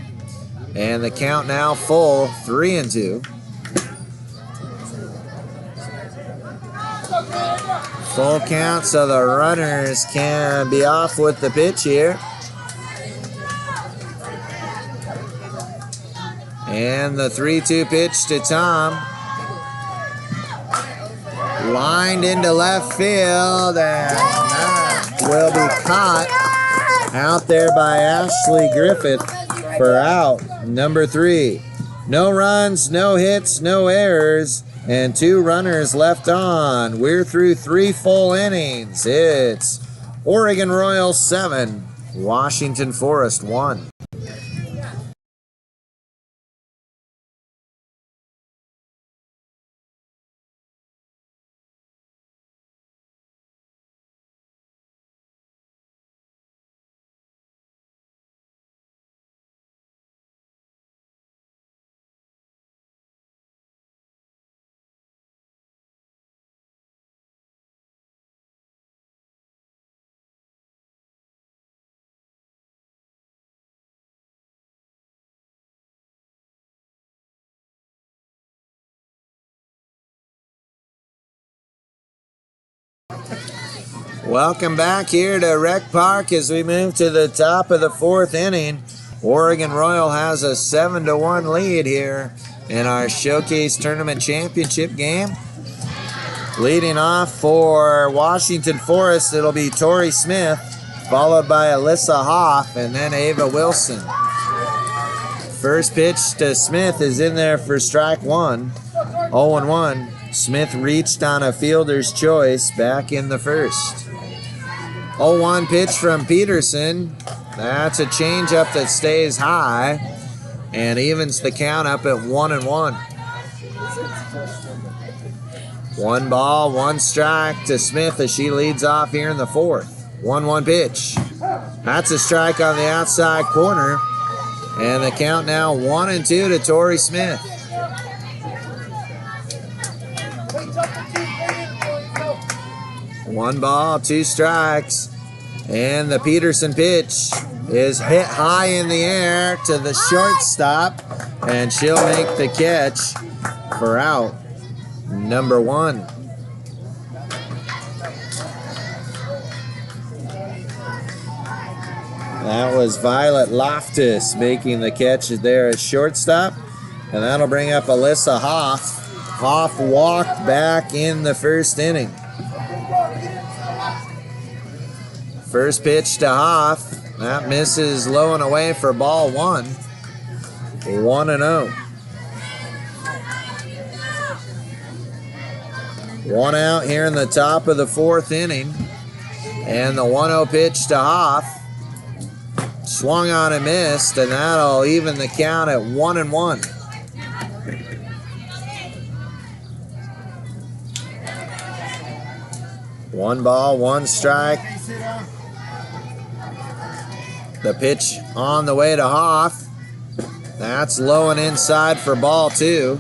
And the count now full, 3-2. Full count, so the runners can be off with the pitch here. And the 3-2 pitch to Tom. Lined into left field, and that will be caught out there by Ashley Griffith for out number 3. No runs, no hits, no errors, and 2 runners left on. We're through 3 full innings. It's Oregon Royals 7, Washington Forest 1. Welcome back here to Rec Park as we move to the top of the 4th inning. Oregon Royal has a 7-1 lead here in our Showcase Tournament Championship game. Leading off for Washington Forest, it'll be Tori Smith, followed by Alyssa Hoff, and then Ava Wilson. First pitch to Smith is in there for strike 1. 0-1. Smith reached on a fielder's choice back in the first. 0-1 pitch from Peterson. That's a changeup that stays high and evens the count up at 1-1. 1 ball, 1 strike to Smith as she leads off here in the 4th. 1-1 pitch. That's a strike on the outside corner. And the count now 1-2 to Tori Smith. 1 ball, 2 strikes. And the Peterson pitch is hit high in the air to the shortstop. And she'll make the catch for out number 1. That was Violet Loftus making the catch there at shortstop. And that'll bring up Alyssa Hoff. Hoff walked back in the first inning. First pitch to Hoff. That misses low and away for ball 1. 1-0. 1 out here in the top of the 4th inning. And the 1-0 pitch to Hoff. Swung on and missed, and that'll even the count at 1-1. One ball, 1 strike. The pitch on the way to Hoff. That's low and inside for ball 2.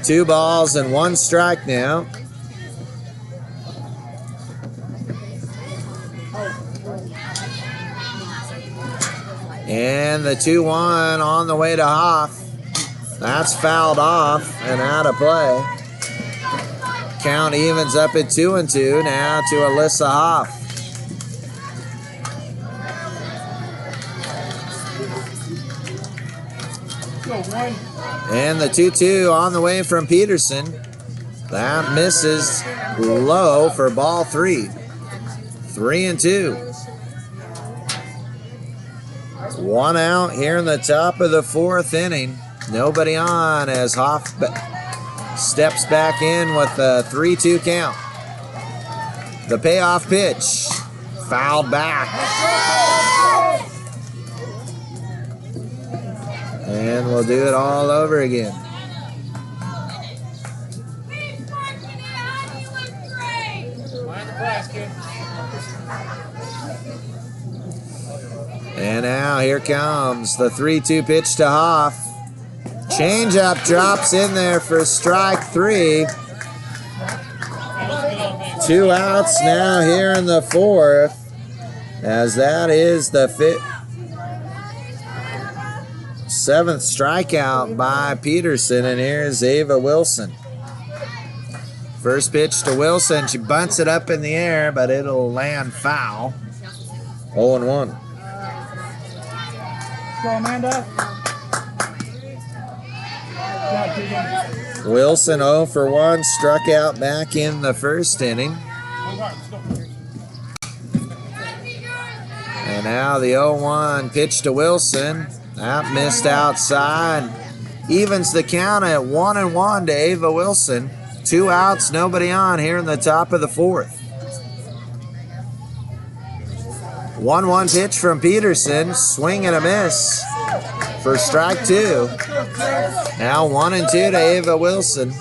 2 balls and 1 strike now. And the 2-1 on the way to Hoff. That's fouled off and out of play. Count evens up at 2-2 now to Alyssa Hoff. And the 2-2 on the way from Peterson. That misses low for ball 3. 3-2. 1 out here in the top of the 4th inning. Nobody on as Hoff steps back in with the 3-2 count. The payoff pitch, fouled back. And we'll do it all over again. And now here comes the 3-2 pitch to Hoff. Changeup drops in there for strike 3. 2 outs now here in the 4th, as that is the 7th strikeout by Peterson, and here's Ava Wilson. First pitch to Wilson. She bunts it up in the air, but it'll land foul. 0-1. Go, Amanda. Wilson 0 for 1, struck out back in the first inning. And now the 0-1 pitch to Wilson. That missed outside. Evens the count at 1-1 to Ava Wilson. 2 outs, nobody on here in the top of the 4th. 1-1 pitch from Peterson. Swing and a miss for strike 2. Now 1-2 to Ava Wilson.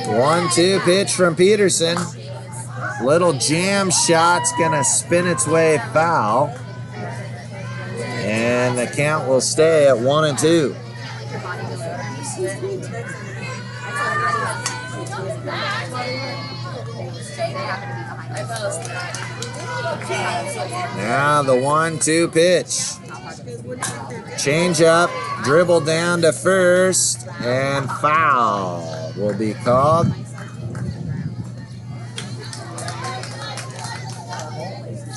1-2 pitch from Peterson. Little jam shot's gonna spin its way foul. And the count will stay at 1-2. Now the 1-2 pitch. Change up, dribble down to first, and foul will be called.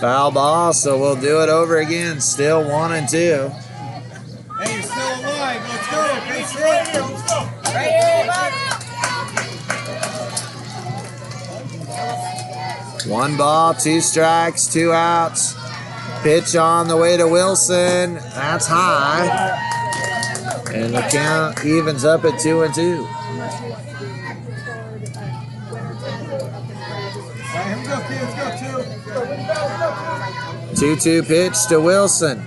Foul ball, so we'll do it over again. Still 1-2. Hey, you're still alive. Let's go. Let's go. Right here. Let's go. Right here, bud. 1 ball, 2 strikes, 2 outs. Pitch on the way to Wilson. That's high. And the count evens up at 2-2. Here we go, kids. Go, 2-2 pitch to Wilson.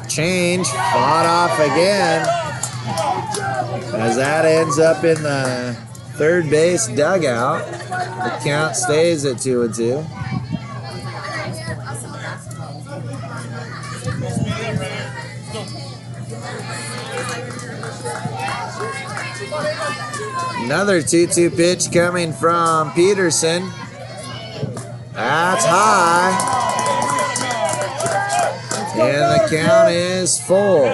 Change, fought off again. As that ends up in the third base dugout. The count stays at 2-2. Another 2-2 pitch coming from Peterson. That's high. And the count is full.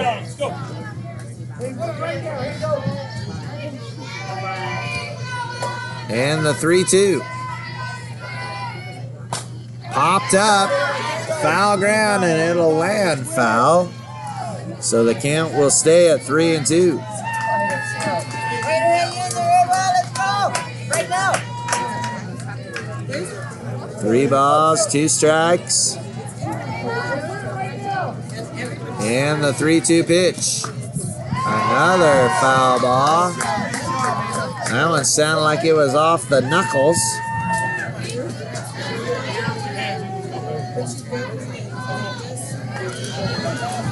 And the 3-2. Popped up. Foul ground, and it'll land foul. So the count will stay at 3-2. 3 balls, 2 strikes. And the 3-2 pitch. Another foul ball. That one sounded like it was off the knuckles.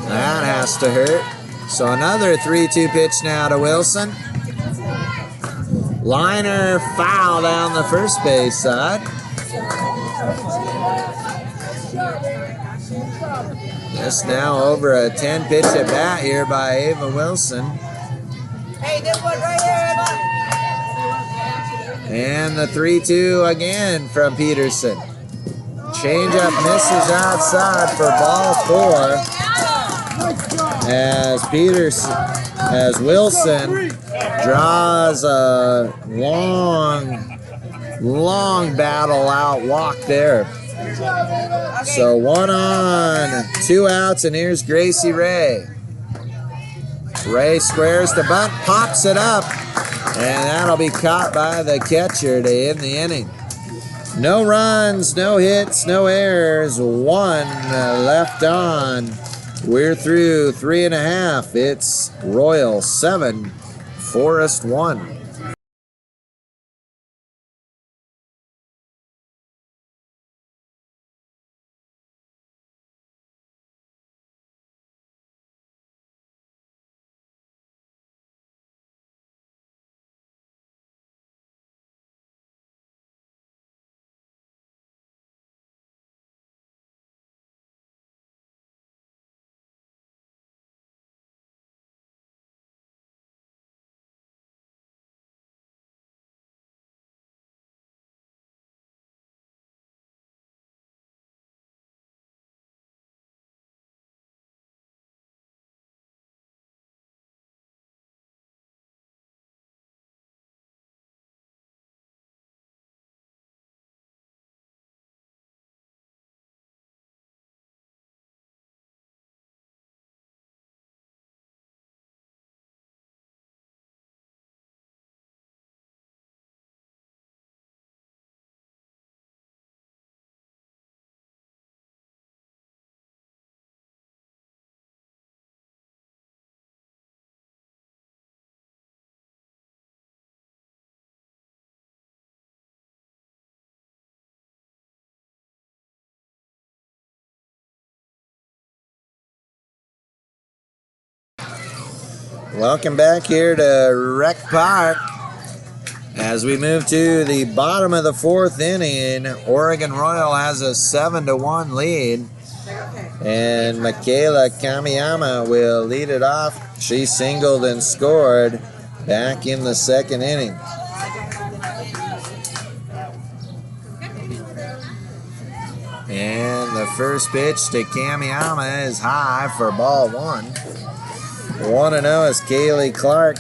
That has to hurt. So another 3-2 pitch now to Wilson. Liner foul down the first base side. Just now over a 10 pitch at bat here by Ava Wilson. Hey, this one right here, And the 3-2 again from Peterson. Changeup misses outside for ball 4. As Wilson draws a long battle out walk there. So 1 on, 2 outs, and here's Gracie Ray. Ray squares the bunt, pops it up, and that'll be caught by the catcher to end the inning. No runs, no hits, no errors, 1 left on We're through 3.5. It's Royal 7, Forest 1. Welcome back here to Rec Park. As we move to the bottom of the 4th inning, Oregon Royal has a 7-1 lead. And Michaela Kamiyama will lead it off. She singled and scored back in the 2nd inning. And the first pitch to Kamiyama is high for ball 1. 1-0 as Kaylee Clark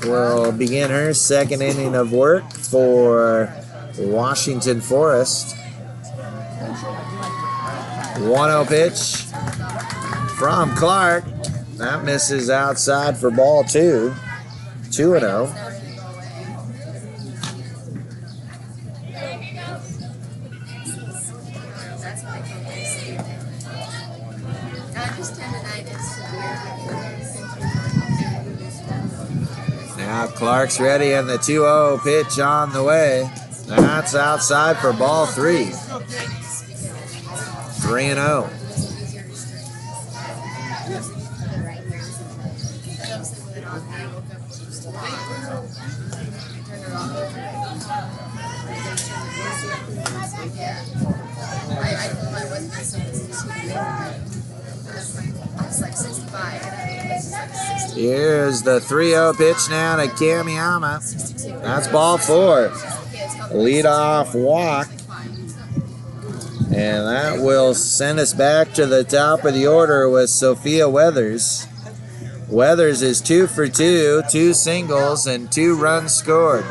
will begin her 2nd inning of work for Washington Forest. 1-0 pitch from Clark. That misses outside for ball 2. 2-0. Now Clark's ready and the 2-0 pitch on the way. That's outside for ball 3. 3-0. Here's the 3-0 pitch now to Kamiyama. That's ball 4. Leadoff walk. And that will send us back to the top of the order with Sophia Weathers. Weathers is 2 for 2, 2 singles, and 2 runs scored.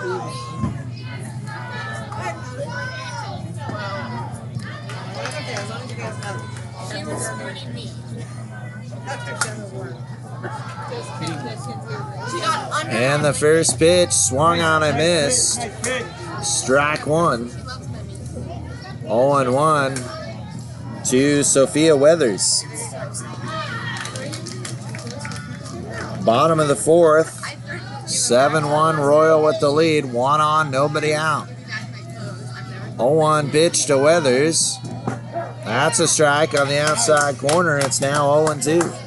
And the first pitch swung on and missed. Strike 1. 0-1 to Sophia Weathers. Bottom of the 4th. 7-1 Royal with the lead. 1 on, nobody out. 0-1 pitch to Weathers. That's a strike on the outside corner. It's now 0-2.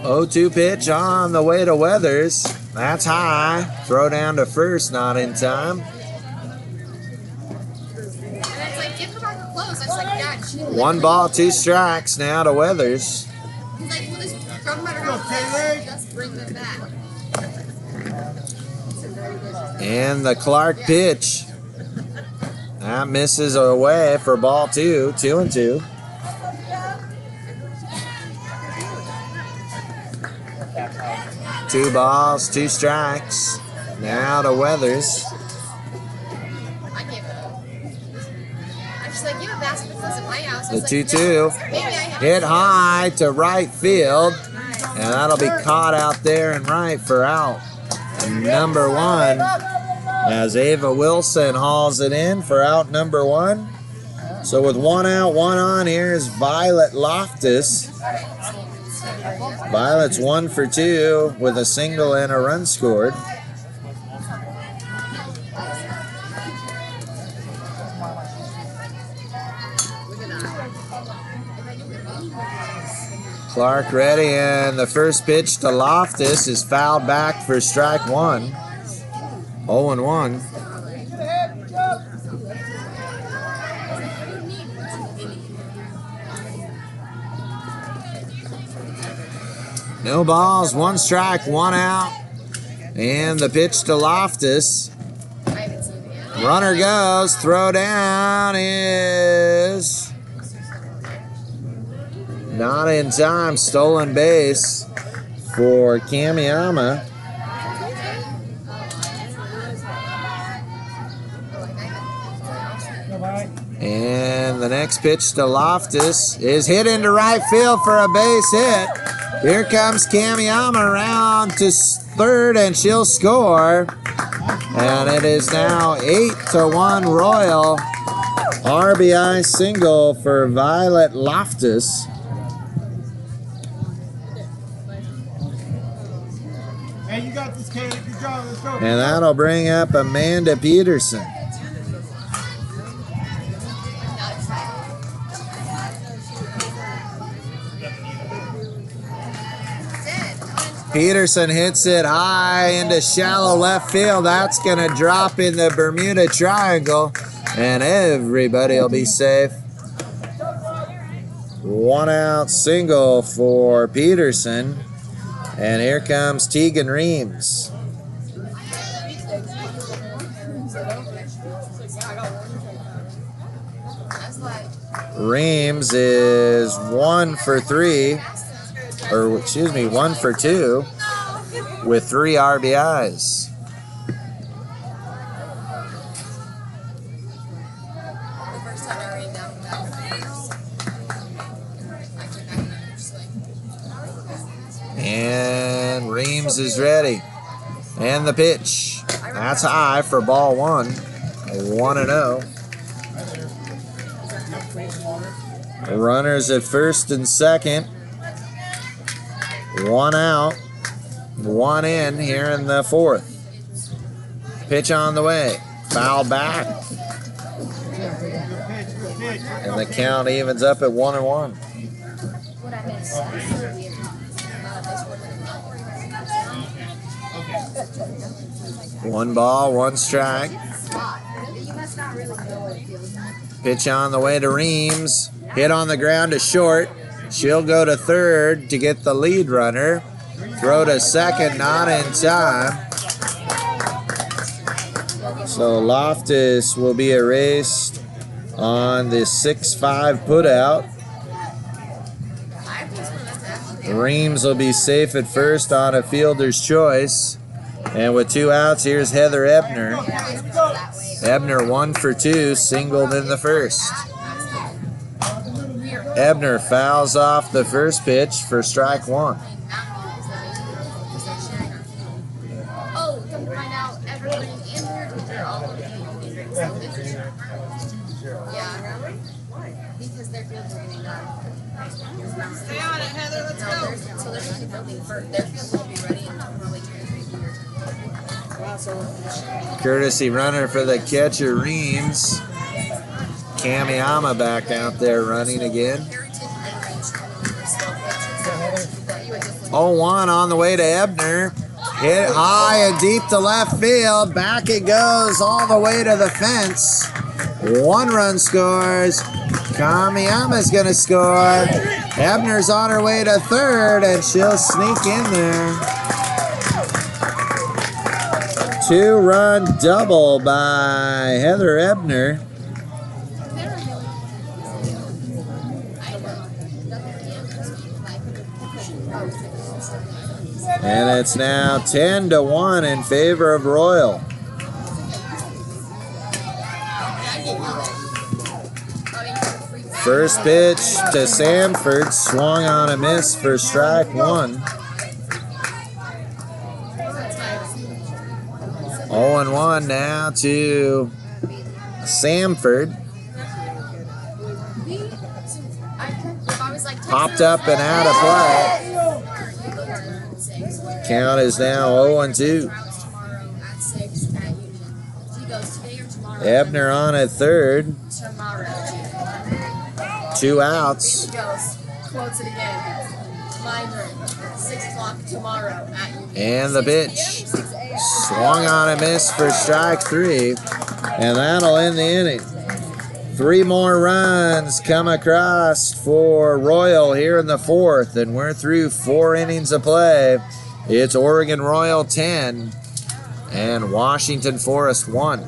Oh, 0-2 pitch on the way to Weathers. That's high. Throw down to first, not in time. 1 ball, 2 strikes now to Weathers. And the Clark pitch. That misses away for ball 2. 2-2. Two balls, 2 strikes. Now to Weathers. The 2-2 hit high to right field, and that'll be caught out there and right for out. number 1 as Ava Wilson hauls it in for out number 1. So with 1 out, 1 on, here's Violet Loftus. Violet's 1 for 2 with a single and a run scored. Clark ready, and the first pitch to Loftus is fouled back for strike 1. 0-1. No balls, 1 strike, 1 out. And the pitch to Loftus. Runner goes, throw down is not in time. Stolen base for Kamiyama. And the next pitch to Loftus is hit into right field for a base hit. Here comes Kamiyama around to third, and she'll score. And it is now 8-1 Royal. RBI single for Violet Loftus. Hey, you got this, Kate. Good job. Let's go. And that'll bring up Amanda Peterson. Peterson hits it high into shallow left field. That's going to drop in the Bermuda Triangle, and everybody will be safe. 1 out single for Peterson. And here comes Tegan Reams. Reams is 1 for 3. Or excuse me, 1 for 2 with 3 RBIs. And Reams is ready. And the pitch. That's high for ball 1. 1-0. Runners at first and second. 1 out, 1 in here in the 4th. Pitch on the way. Foul back. And the count evens up at 1-1. 1 ball, 1 strike. Pitch on the way to Reams. Hit on the ground to short. She'll go to third to get the lead runner. Throw to second, not in time. So Loftus will be erased on the 6-5 putout. Reams will be safe at first on a fielder's choice. And with 2 outs, here's Heather Ebner. Ebner 1 for 2, singled in the first. Ebner fouls off the first pitch for strike 1. Stay on it, Heather. Let's go. So they're building for their field will be ready in probably 2 to 3 years. Courtesy runner for the catcher, Reams. Kamiyama back out there running again. 0-1 on the way to Ebner. Hit high and deep to left field. Back it goes all the way to the fence. 1 run scores. Kamiyama's going to score. Ebner's on her way to third, and she'll sneak in there. 2-run double by Heather Ebner. And it's now 10-1 in favor of Royal. First pitch to Sanford, swung on a miss for strike 1. 0-1 now to Samford. Popped up and out of play. Count is now 0-2. Ebner on at third. 2 outs. Quotes it again. Reminder, 6 o'clock tomorrow at And the pitch. Swung on a miss for strike 3. And that'll end the inning. 3 more runs come across for Royal here in the 4th, and we're through 4 innings of play. It's Oregon Royal 10 and Washington Forest 1.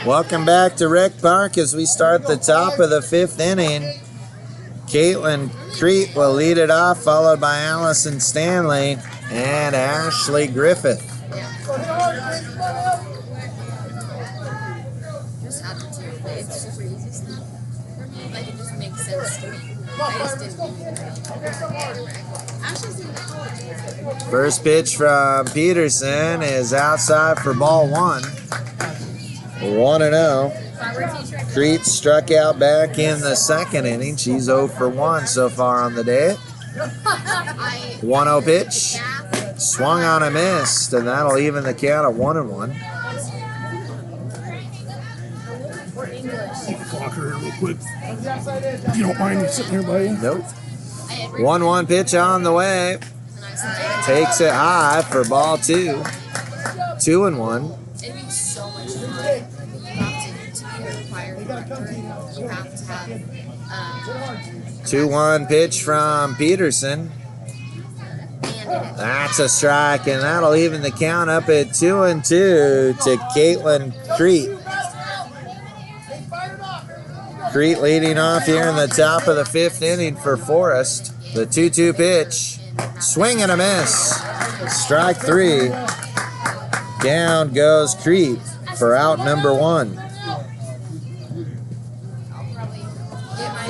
Welcome back to Rec Park as we start the top of the 5th inning. Caitlin Crete will lead it off, followed by Allison Stanley and Ashley Griffith. Just have to. It's super easy stuff. For me, like, it just makes sense to me. I just didn't First pitch from Peterson is outside for ball 1. 1-0. Crete struck out back in the 2nd inning. She's 0 for 1 so far on the day. 1-0 pitch. Swung on a miss, and that'll even the count at 1-1. Clock her real quick. You don't mind me sitting here by you? Nope. 1-1 pitch on the way. Takes it high for ball 2. 2-1. It'd be so much fun. You have to be required director. You have to have 2-1 pitch from Peterson. That's a strike, and that'll even the count up at 2-2 to Caitlin Crete. Crete leading off here in the top of the 5th inning for Forest. The 2-2 pitch. Swing and a miss. Strike 3. Down goes Crete for out number 1.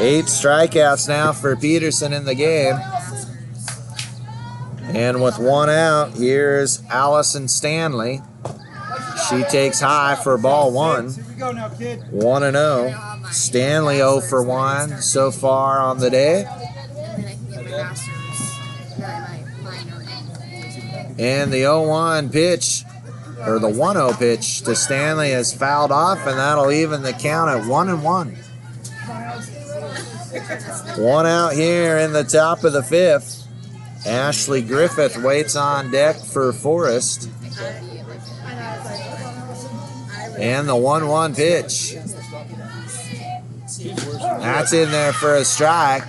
8 strikeouts now for Peterson in the game. And with 1 out, here's Allison Stanley. She takes high for ball 1. 1-0. Stanley 0 for 1 so far on the day. And the 0-1 pitch, or the 1-0 pitch to Stanley is fouled off, and that'll even the count at 1-1. 1 out here in the top of the 5th. Ashley Griffith waits on deck for Forest. And the 1-1 pitch. That's in there for a strike.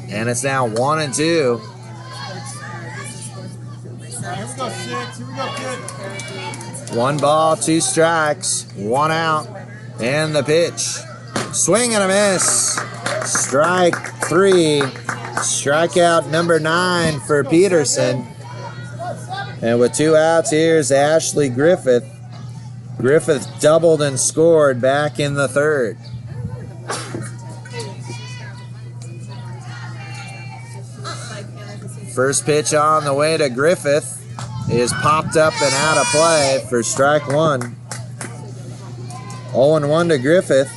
And it's now 1-2. Here we go, 6. Here we go, kid. 1 ball, 2 strikes, 1 out. And the pitch. Swing and a miss. Strike 3. Strikeout number 9 for Peterson. And with 2 outs, here's Ashley Griffith. Griffith doubled and scored back in the 3rd. First pitch on the way to Griffith is popped up and out of play for strike 1. 0-1 to Griffith.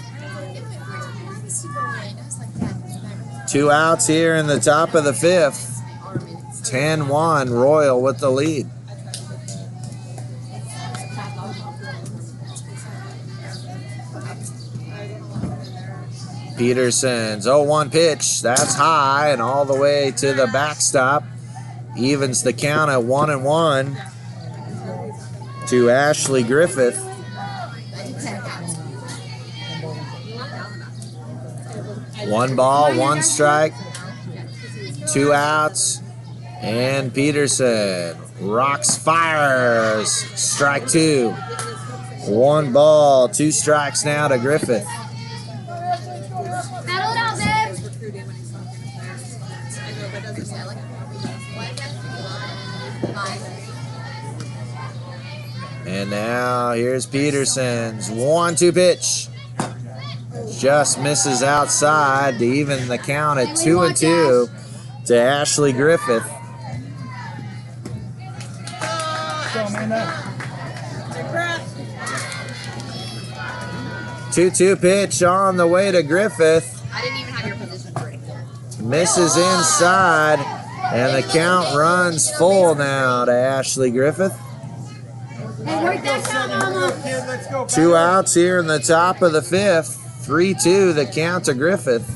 2 outs here in the top of the 5th. 10-1, Royal with the lead. Peterson's 0-1 pitch. That's high and all the way to the backstop. Evens the count at 1-1 to Ashley Griffith. 1 ball, 1 strike, 2 outs, and Peterson rocks, fires, strike 2. 1 ball, 2 strikes now to Griffith. And now here's Peterson's 1-2 pitch. Just misses outside to even the count at 2-2 to Ashley Griffith. 2-2 pitch on the way to Griffith. I didn't even have your position for it. Misses inside, and the count runs full now to Ashley Griffith. Let's go. 2 outs here in the top of the 5th. 3-2 the count to Griffith.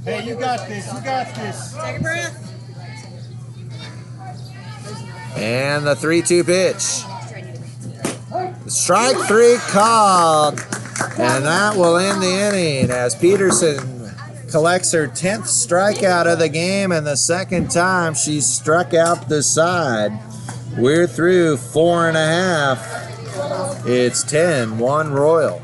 Hey, you got this. You got this. Take a breath. And the 3-2 pitch. Strike 3 called. And that will end the inning as Peterson collects her 10th strikeout of the game and the second time she's struck out the side. We're through 4.5. It's 10-1 Royal.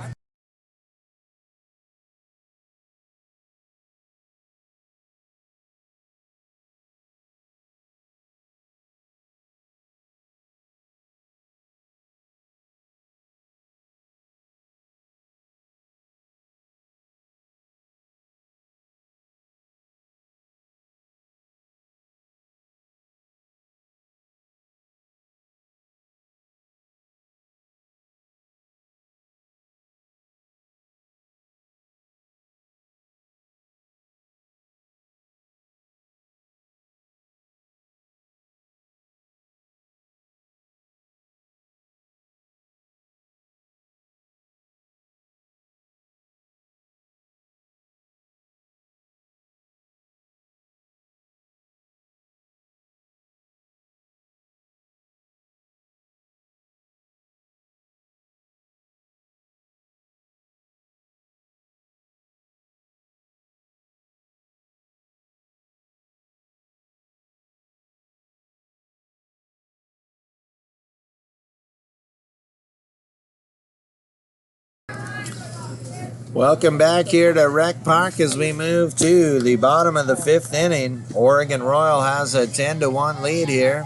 Welcome back here to Rec Park as we move to the bottom of the 5th inning. Oregon Royal has a 10-1 lead here.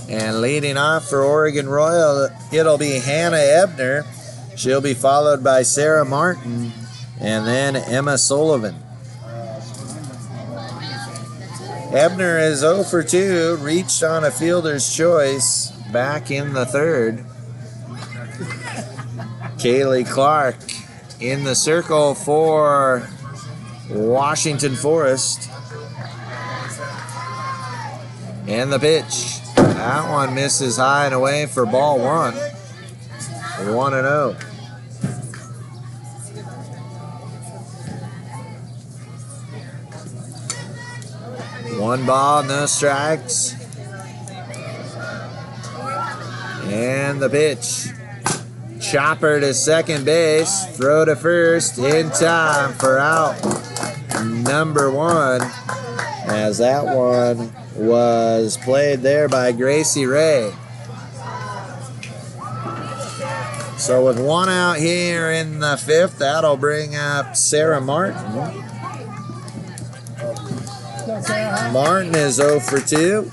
And leading off for Oregon Royal, it'll be Hannah Ebner. She'll be followed by Sarah Martin and then Emma Sullivan. Ebner is 0 for 2, reached on a fielder's choice back in the 3rd. Kaylee Clark in the circle for Washington Forest. And the pitch. That one misses high and away for ball 1. 1-0. One ball, no strikes. And the pitch. Chopper to second base, throw to first in time for out number 1, as that one was played there by Gracie Ray. So with 1 out here in the 5th, that'll bring up Sarah Martin. Martin is 0 for 2.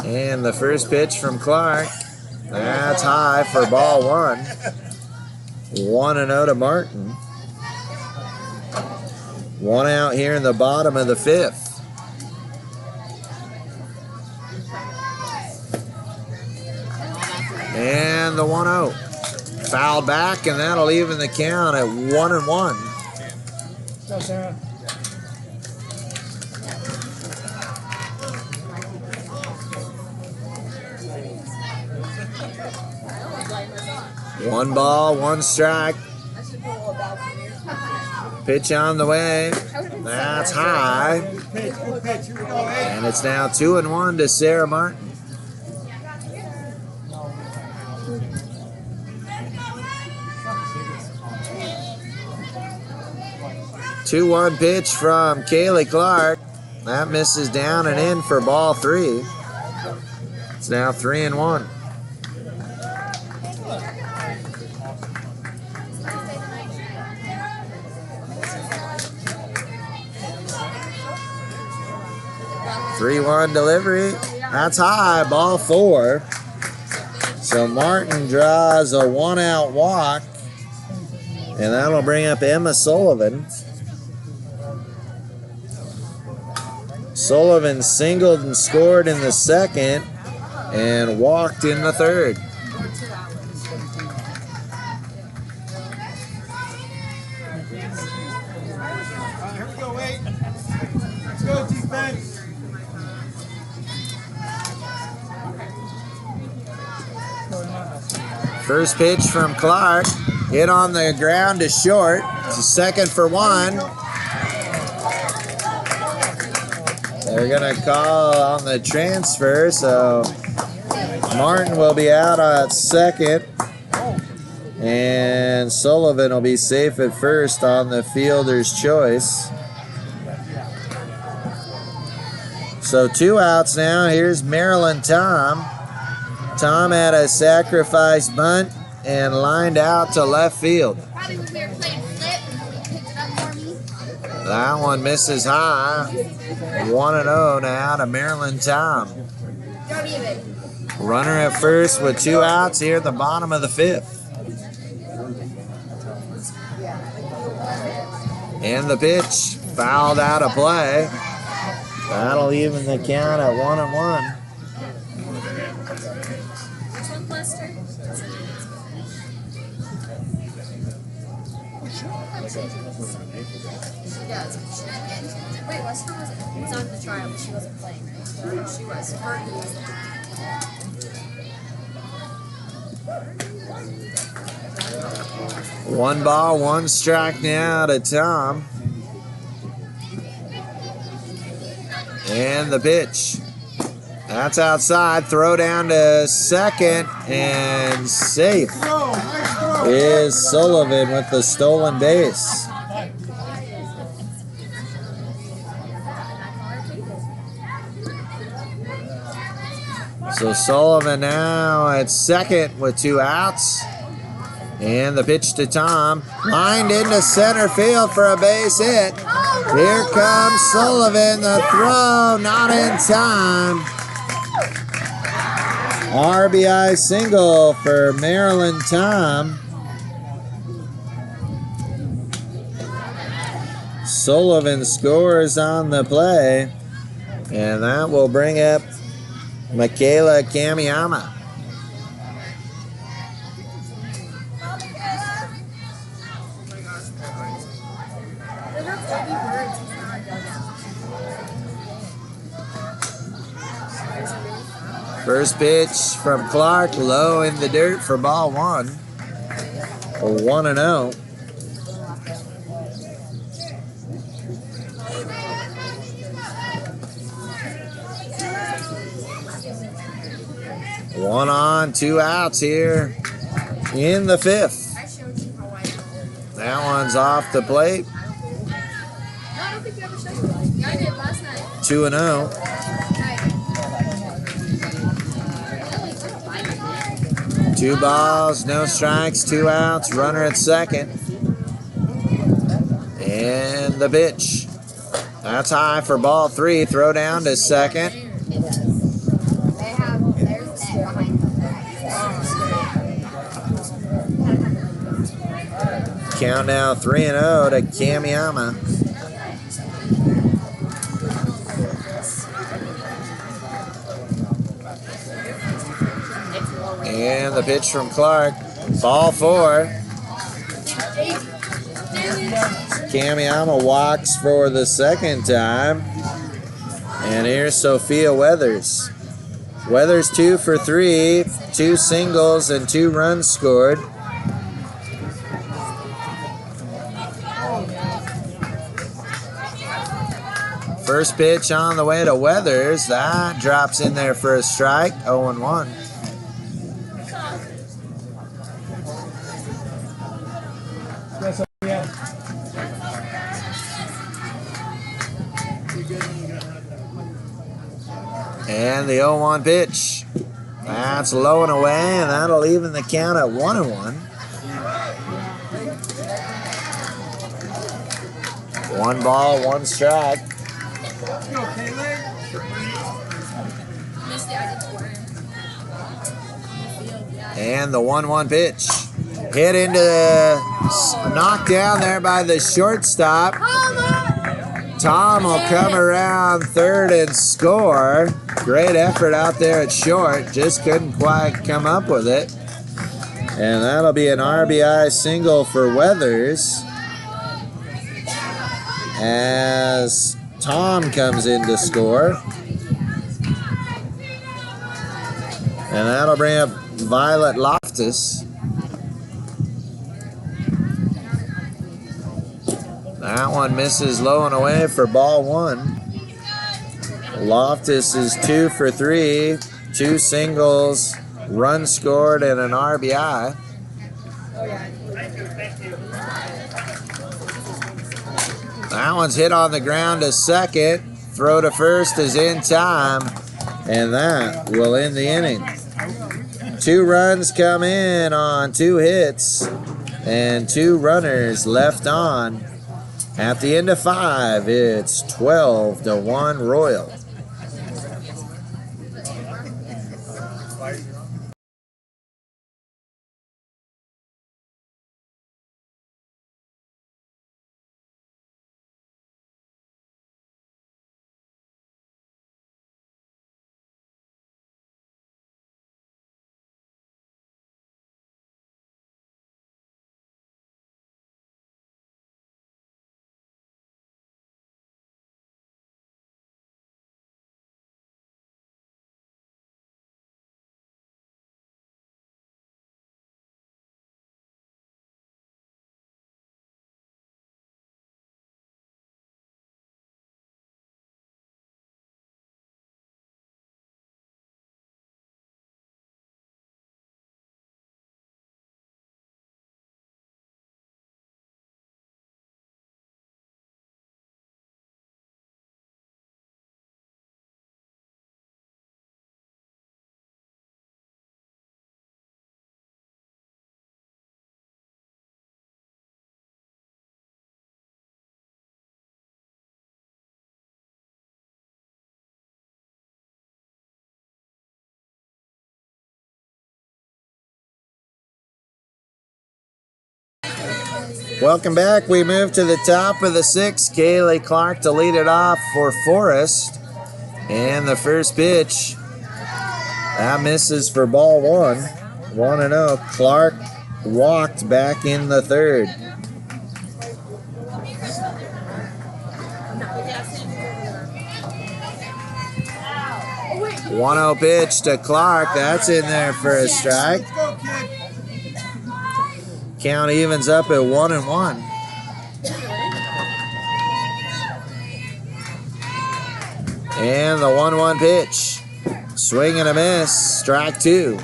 And the first pitch from Clark, that's high for ball 1. 1-0 to Martin. 1 out here in the bottom of the 5th. And the 1-0. Fouled back, and that'll even the count at 1-1. Go, Sarah. One ball, 1 strike. Pitch on the way. That's high. Good pitch. Here we go, hey. And it's now 2-1 to Sarah Martin. 2-1 pitch from Kaylee Clark. That misses down and in for ball 3. It's now 3-1. Three-one delivery. That's high, ball 4. So Martin draws a 1-out walk, and that'll bring up Emma Sullivan. Sullivan singled and scored in the second and walked in the third. Here we go, wait. Let's go, defense. First pitch from Clark, hit on the ground to short. It's a 2nd for 1. They're gonna call on the transfer, so Martin will be out at 2nd, and Sullivan will be safe at 1st on the fielder's choice. So 2 outs now. Here's Maryland Tom. Tom had a sacrifice bunt and lined out to left field. Probably when we were playing flip, he picked it up for me. That one misses high. 1-0 now to Maryland Tom. Go give it. Runner at 1st with 2 outs here at the bottom of the 5th. And the pitch fouled out of play. That'll even the count at 1-1. She does. Wait, Lester was on the trial, but she wasn't playing, right? She was. Her was. 1 ball, 1 strike now to Tom. And the pitch. That's outside. Throw down to 2nd and safe is Sullivan with the stolen base. So Sullivan now at 2nd with 2 outs. And the pitch to Tom. Lined into center field for a base hit. Here comes Sullivan. The throw not in time. RBI single for Maryland Tom. Sullivan scores on the play, and that will bring up Michaela Kamiyama. First pitch from Clark, low in the dirt for ball 1. 1-0. One on, 2 outs here in the 5th. That one's off the plate. 2-0. 2 balls, no strikes, 2 outs, runner at 2nd. And the pitch. That's high for ball 3, throw down to 2nd. Count now 3-0 to Kamiyama. And the pitch from Clark. Ball 4. Kamiyama walks for the 2nd time. And here's Sophia Weathers. Weathers 2 for 3. 2 singles and 2 runs scored. First pitch on the way to Weathers. That drops in there for a strike. 0-1. And the 0-1 pitch. That's low and away, and that'll even the count at 1-1. 1 ball, 1 strike. And the 1-1 pitch. Hit into the knocked down there by the shortstop. Tom will come around third and score. Great effort out there at short. Just couldn't quite come up with it. And that'll be an RBI single for Weathers as Tom comes in to score. And that'll bring up Violet Loftus. That one misses low and away for ball 1. Loftus is 2 for 3, 2 singles, run scored, and an RBI. That one's hit on the ground to second. Throw to first is in time, and that will end the inning. 2 runs come in on 2 hits, and 2 runners left on. At the end of 5, it's 12-1 Royal. Welcome back. We move to the top of the 6th. Kaylee Clark to lead it off for Forrest. And the first pitch, that misses for ball 1. 1-0. Clark walked back in the 3rd. One 1-0 pitch to Clark. That's in there for a strike. Count evens up at 1-1. And the 1-1 pitch. Swing and a miss. Strike 2.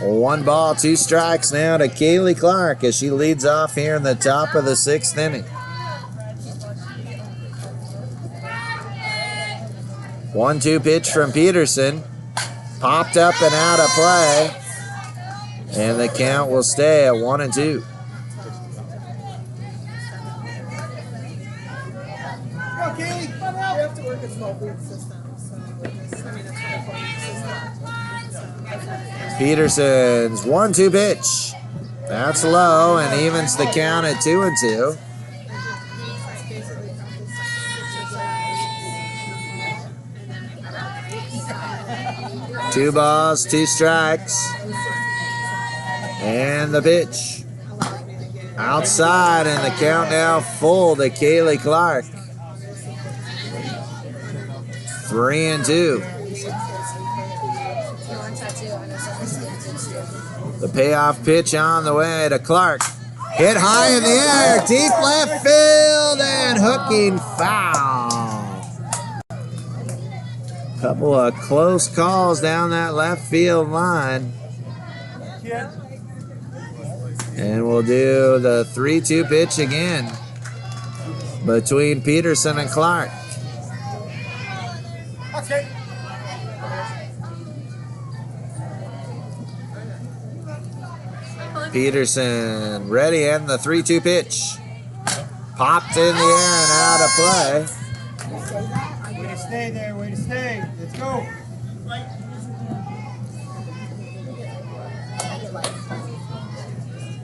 1 ball, 2 strikes now to Kaylee Clark as she leads off here in the top of the 6th inning. 1-2 pitch from Peterson. Popped up and out of play. And the count will stay at 1-2. Peterson's 1-2 pitch. That's low and evens the count at 2-2. Two balls, 2 strikes. And the pitch. Outside, and the count now full to Kaylee Clark. 3-2. The payoff pitch on the way to Clark. Hit high in the air, deep left field, and hooking foul. Couple of close calls down that left field line. And we'll do the 3-2 pitch again between Peterson and Clark. Okay. Peterson ready and the 3-2 pitch. Popped in the air and out of play. Way to stay there. Way to stay. Let's go.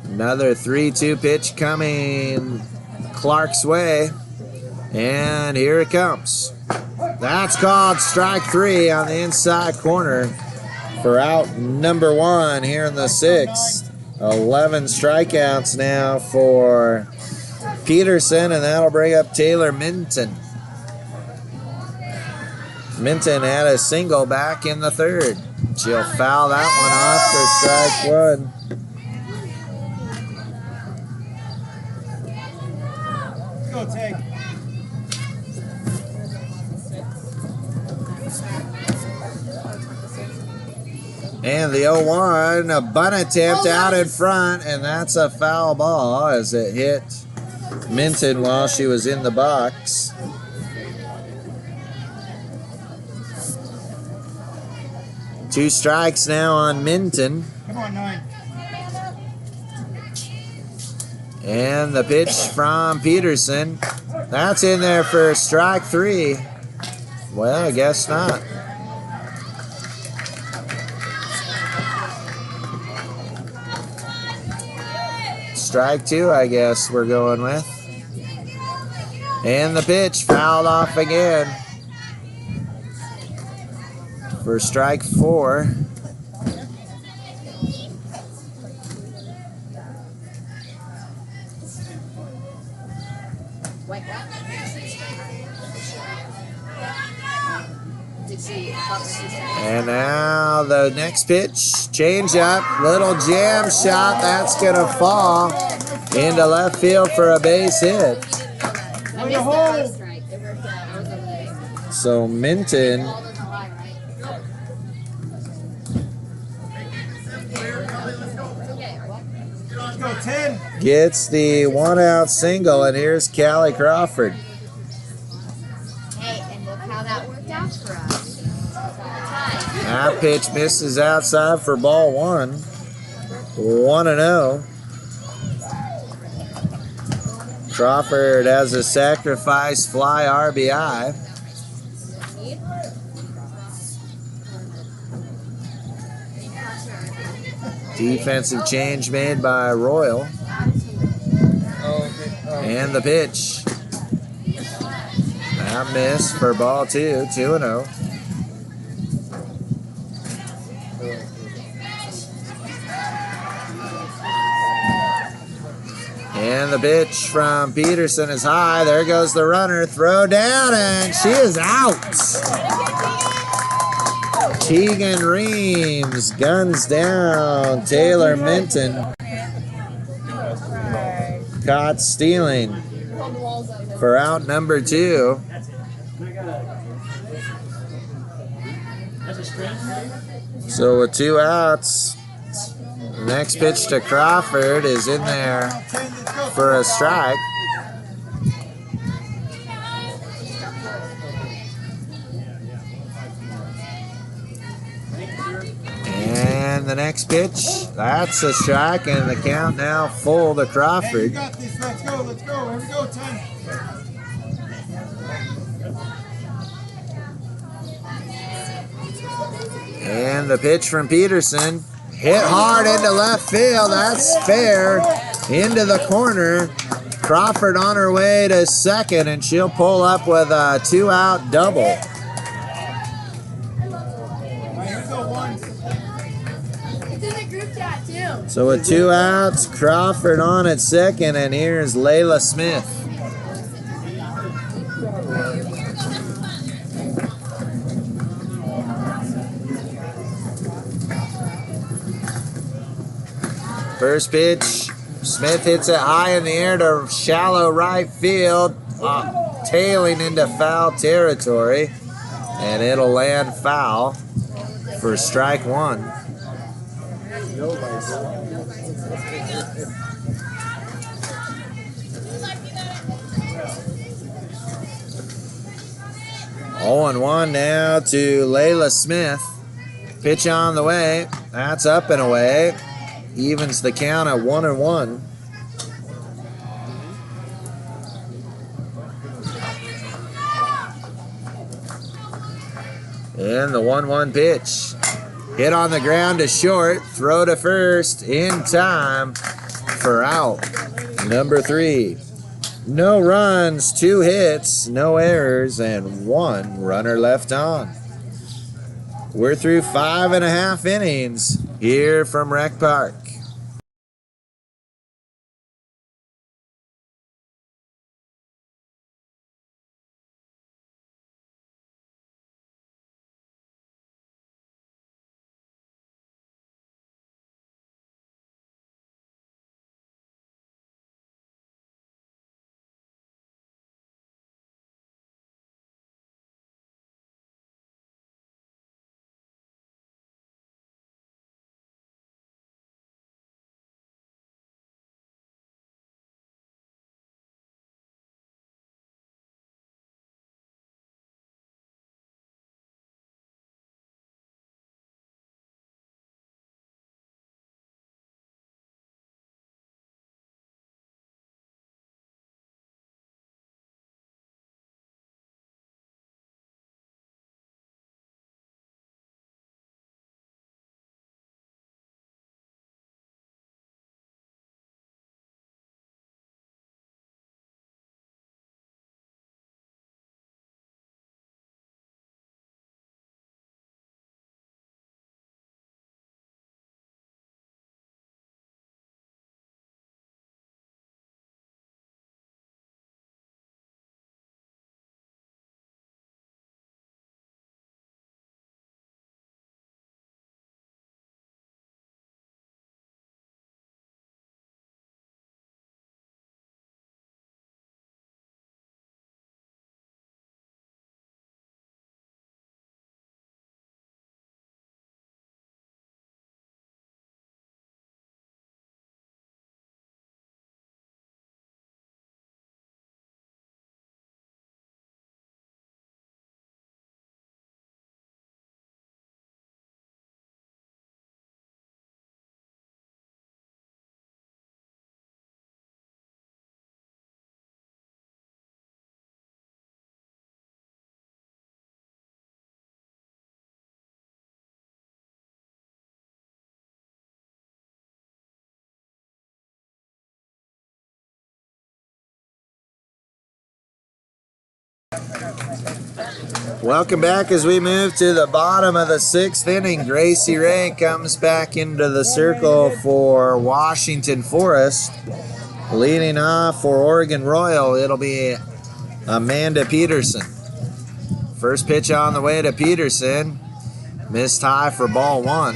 Another 3-2 pitch coming Clark's way. And here it comes. That's called strike 3 on the inside corner for out number 1 here in the 6th. 11 strikeouts now for Peterson, and that'll bring up Taylor Minton. Minton had a single back in the 3rd. She'll foul that one off for strike 1. Let's go, Tank. And the 0-1, a bunt attempt out in front, and that's a foul ball as it hit Minton while she was in the box. Two strikes now on Minton. Come on, 9. And the pitch from Peterson. That's in there for strike 3. Well, I guess not. Strike 2, I guess we're going with. And the pitch fouled off again for strike 4. And now the next pitch, change up, little jam shot, that's gonna fall into left field for a base hit. So Minton gets the 1-out single, and here's Callie Crawford. Hey, and look how that worked out for us. That pitch misses outside for ball 1. 1-0. Crawford has a sacrifice fly RBI. Defensive change made by Royal. And the pitch. That missed for ball 2. 2-0. And the pitch from Peterson is high. There goes the runner. Throw down, and she is out. Keegan Reams guns down Taylor Minton. Caught stealing for out number 2. So with 2 outs, the next pitch to Crawford is in there for a strike. And the next pitch, that's a strike, and the count now full to Crawford. Hey, you got this. Let's go. Let's go. Here we go, 10. And the pitch from Peterson. Hit hard into left field. That's fair. Into the corner. Crawford on her way to second, and she'll pull up with a 2-out double. All right, here we go, 1. It's in the group chat, too. So with 2 outs, Crawford on at second, and here's Layla Smith. First pitch, Smith hits it high in the air to shallow right field, tailing into foul territory, and it'll land foul for strike 1. 0-1 now to Layla Smith. Pitch on the way. That's up and away. Evens the count at 1-1. And the 1-1 pitch. Hit on the ground to short. Throw to first in time for out. Number 3. No runs, 2 hits, no errors, and 1 runner left on. We're through 5.5 innings here from Rec Park. Welcome back as we move to the bottom of the 6th inning. Gracie Ray comes back into the circle for Washington Forest. Leading off for Oregon Royal, it'll be Amanda Peterson. First pitch on the way to Peterson. Missed high for ball 1.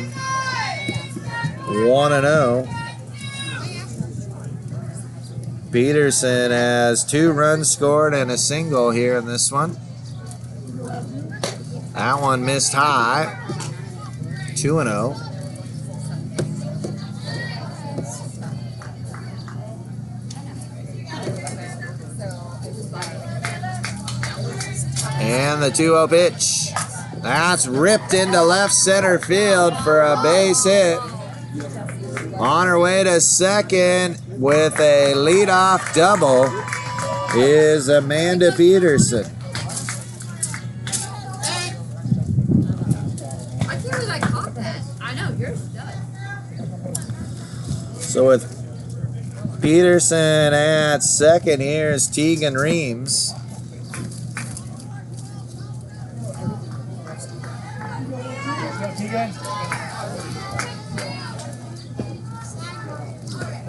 1-0. Peterson has 2 runs scored and a single here in this one. That one missed high. 2-0. And the 2-0 pitch. That's ripped into left center field for a base hit. On her way to second with a leadoff double is Amanda Peterson. So with Peterson at second, here's Tegan Reams.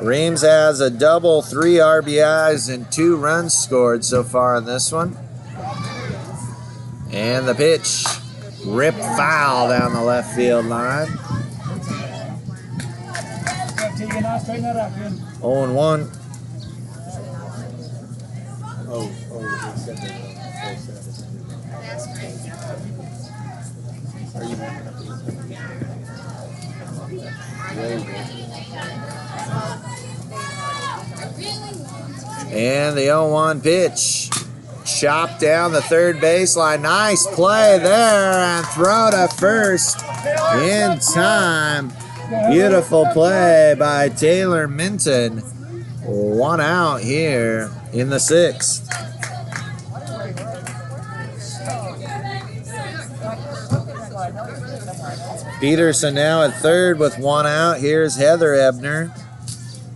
Reams has a double, 3 RBIs, and 2 runs scored so far in this one. And the pitch, ripped foul down the left field line. 0-1. And the 0-1 pitch. Chop down the third baseline. Nice play there and throw to first in time. Beautiful play by Taylor Minton. 1 out here in the 6th. Peterson now at third with 1 out. Here's Heather Ebner.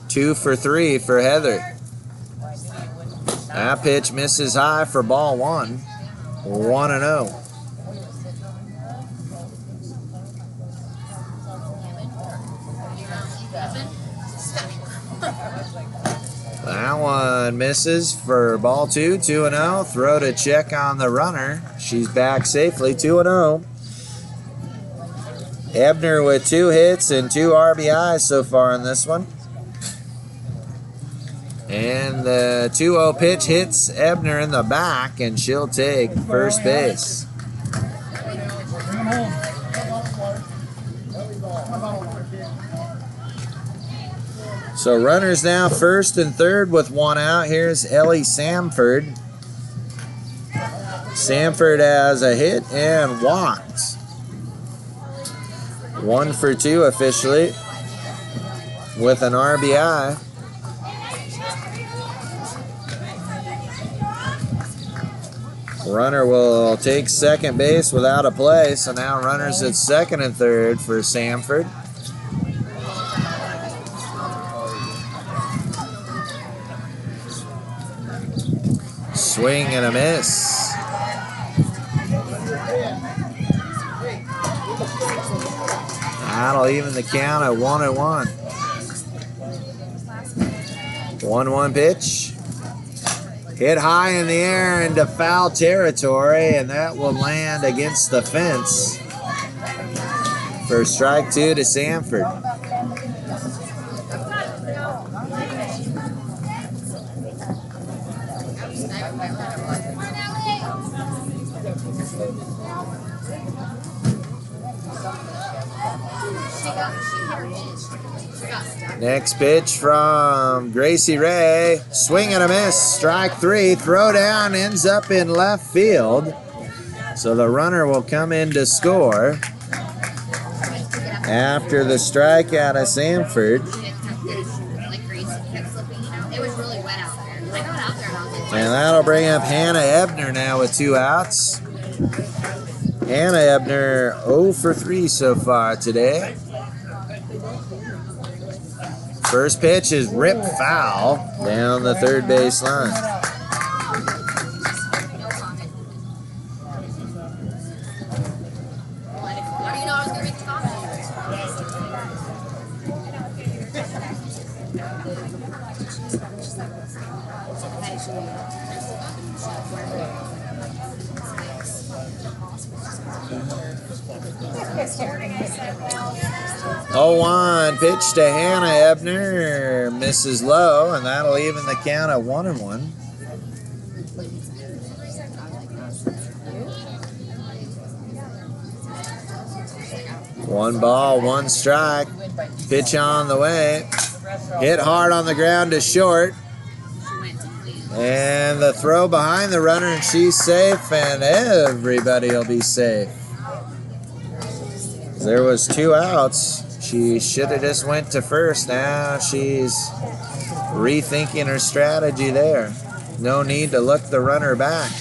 2 for 3 for Heather. That pitch misses high for ball 1. 1-0. That one misses for ball 2. 2-0. Throw to check on the runner. She's back safely. 2-0. Ebner with 2 hits and 2 RBIs so far in this one. And the 2-0 pitch hits Ebner in the back, and she'll take first base. So runners now first and third with 1 out. Here's Ellie Samford. Samford has a hit and walked. 1 for 2 officially with an RBI. Runner will take second base without a play, so now runners at second and third for Samford. Swing and a miss. That'll even the count at 1-1. 1-1 pitch. Hit high in the air into foul territory, and that will land against the fence for strike 2 to Samford. Next pitch from Gracie Ray. Swing and a miss. Strike 3. Throw down ends up in left field. So the runner will come in to score after the strikeout of Samford. And that'll bring up Hannah Ebner now with 2 outs. Hannah Ebner 0 for 3 so far today. First pitch is ripped foul down the third base line. Oh, 1 pitch to Hannah Ebner, misses low, and that'll even the count at 1-1. One ball, 1 strike. Pitch on the way. Hit hard on the ground to short. And the throw behind the runner, and she's safe, and everybody will be safe. There was 2 outs. She should have just went to first. Now she's rethinking her strategy there. No need to look the runner back.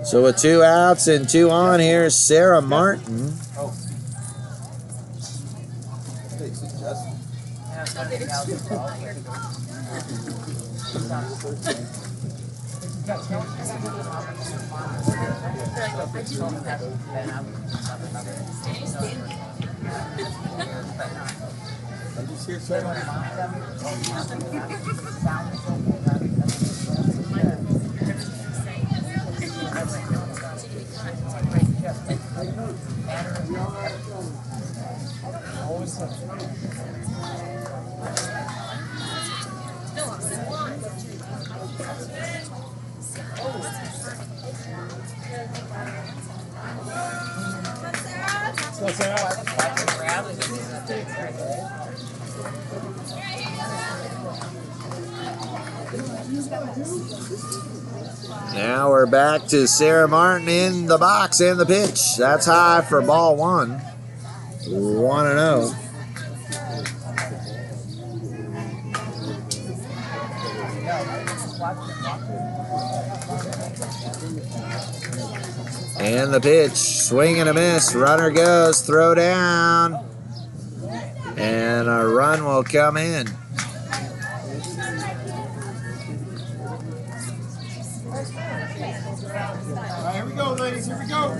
So with 2 outs and 2 on, here's Sarah Martin. Now we're back to Sarah Martin in the box and the pitch. That's high for ball one. 1-0. And the pitch, swing and a miss. Runner goes, throw down. And a run will come in. All right, here we go, ladies. Here we go.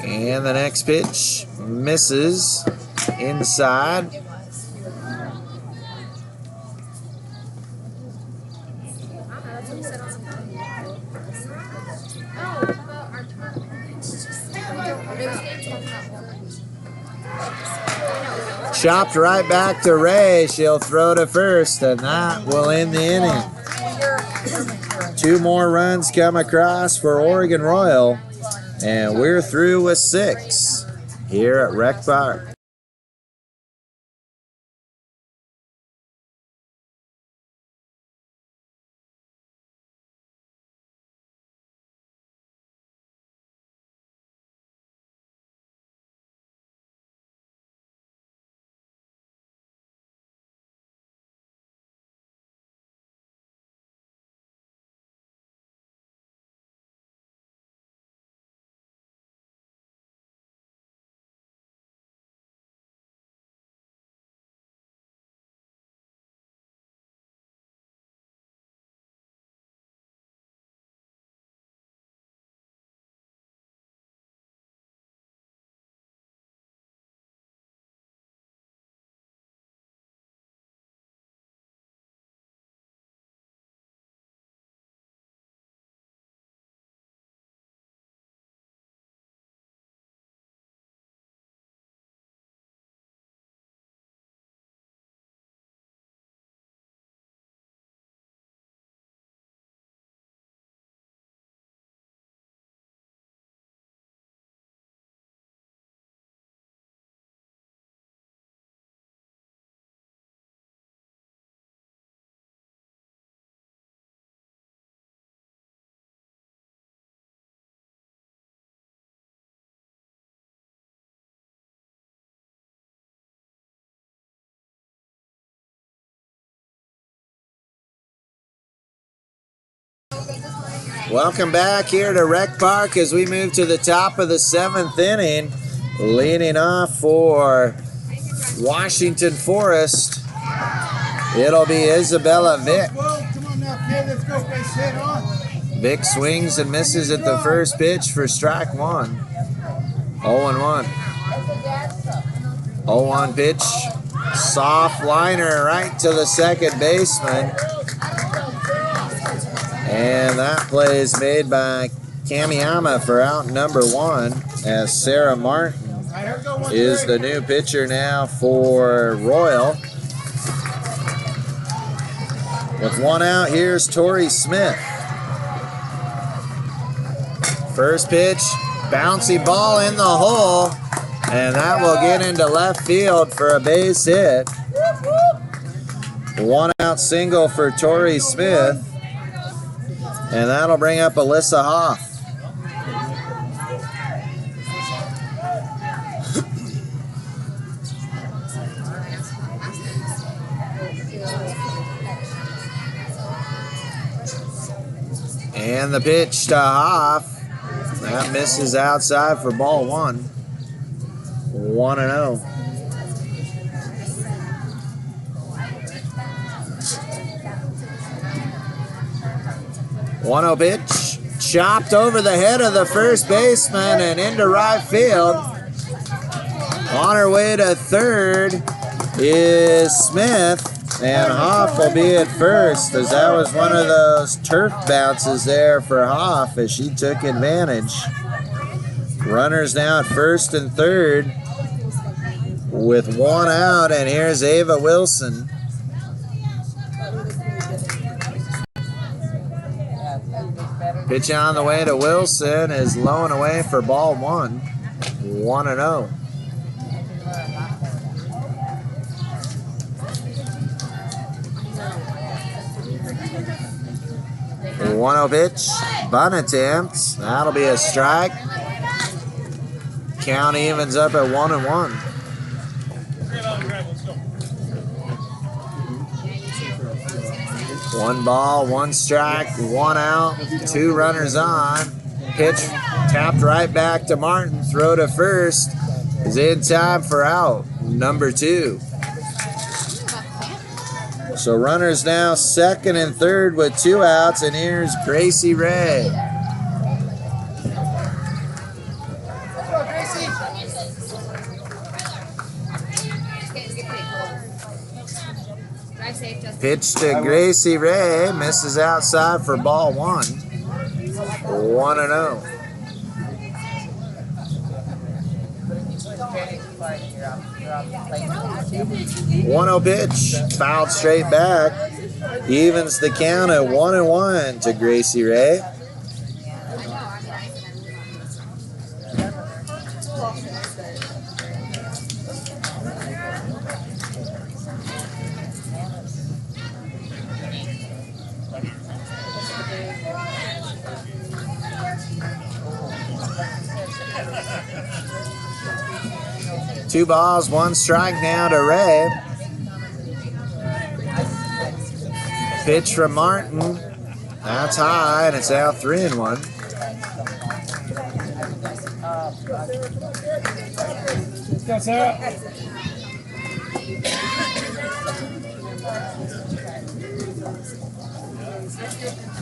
And the next pitch misses inside. Chopped right back to Ray. She'll throw to first, and that will end the inning. 2 more runs come across for Oregon Royal, and we're through with 6 here at Rec Park. Welcome back here to Rec Park as we move to the top of the 7th inning. Leading off for Washington Forest, it'll be Isabella Vick. Come on now, kid. Let's go. Base hit on. Vick swings and misses at the first pitch for strike 1. 0-1. 0-1 pitch. Soft liner right to the second baseman. And that play is made by Kamiyama for out number 1, as Sarah Martin is the new pitcher now for Royal. With 1 out, here's Tori Smith. First pitch, bouncy ball in the hole, and that will get into left field for a base hit. 1 out single for Tori Smith. And that'll bring up Alyssa Hoff. And the pitch to Hoff. That misses outside for ball 1. 1-0. One-0 pitch, chopped over the head of the first baseman and into right field. On her way to third is Smith, and Hoff will be at first, as that was one of those turf bounces there for Hoff as she took advantage. Runners now at first and third with 1 out, and here's Ava Wilson. Pitch on the way to Wilson is low and away for ball one. 1-0. 1-0 pitch. Bunt attempt. That'll be a strike. Count evens up at 1-1. One ball, one strike, one out, two runners on. Pitch tapped right back to Martin. Throw to first is in time for out number 2. So runners now second and third with 2 outs, and here's Gracie Ray. Pitch to Gracie Ray, misses outside for ball 1. 1-0. 1-0 pitch, fouled straight back. Evens the count at 1-1 to Gracie Ray. Two balls, one strike now to Ray. Pitch from Martin. That's high, and it's out 3-1. That's out.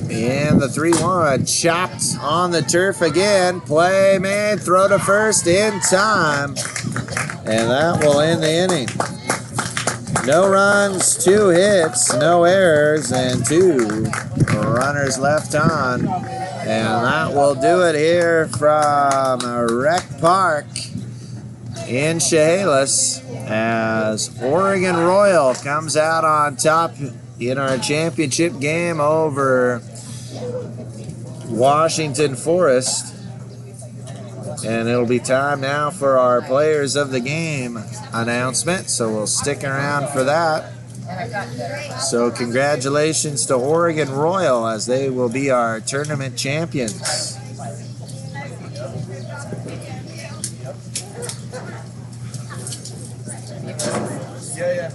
And the 3-1 chopped on the turf again. Play made, throw to first in time. And that will end the inning. No runs, 2 hits, no errors, and 2 runners left on. And that will do it here from Rec Park in Chehalis as Oregon Royal comes out on top in our championship game over Washington Forest. And it'll be time now for our players of the game announcement, so we'll stick around for that. So congratulations to Oregon Royal as they will be our tournament champions. Yeah.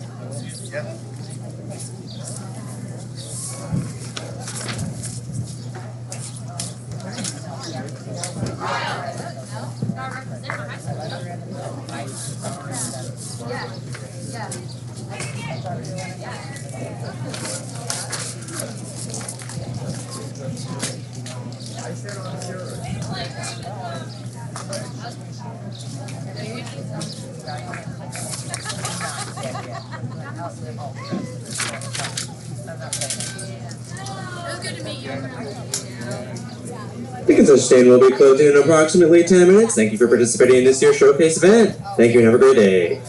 The concession stand will be closing in approximately 10 minutes. Thank you for participating in this year's showcase event. Thank you and have a great day.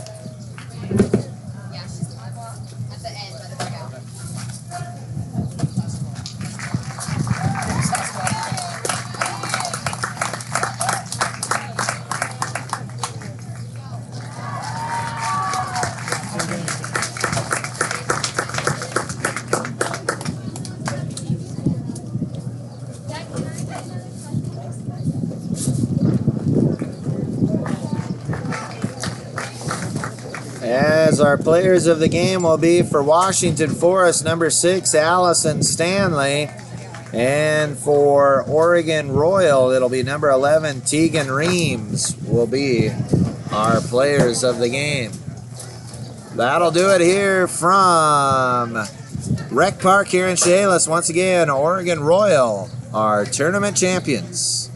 As our players of the game will be for Washington Forest, number 6, Allison Stanley. And for Oregon Royal, it'll be number 11, Tegan Reams will be our players of the game. That'll do it here from Rec Park here in Chehalis. Once again, Oregon Royal, our tournament champions.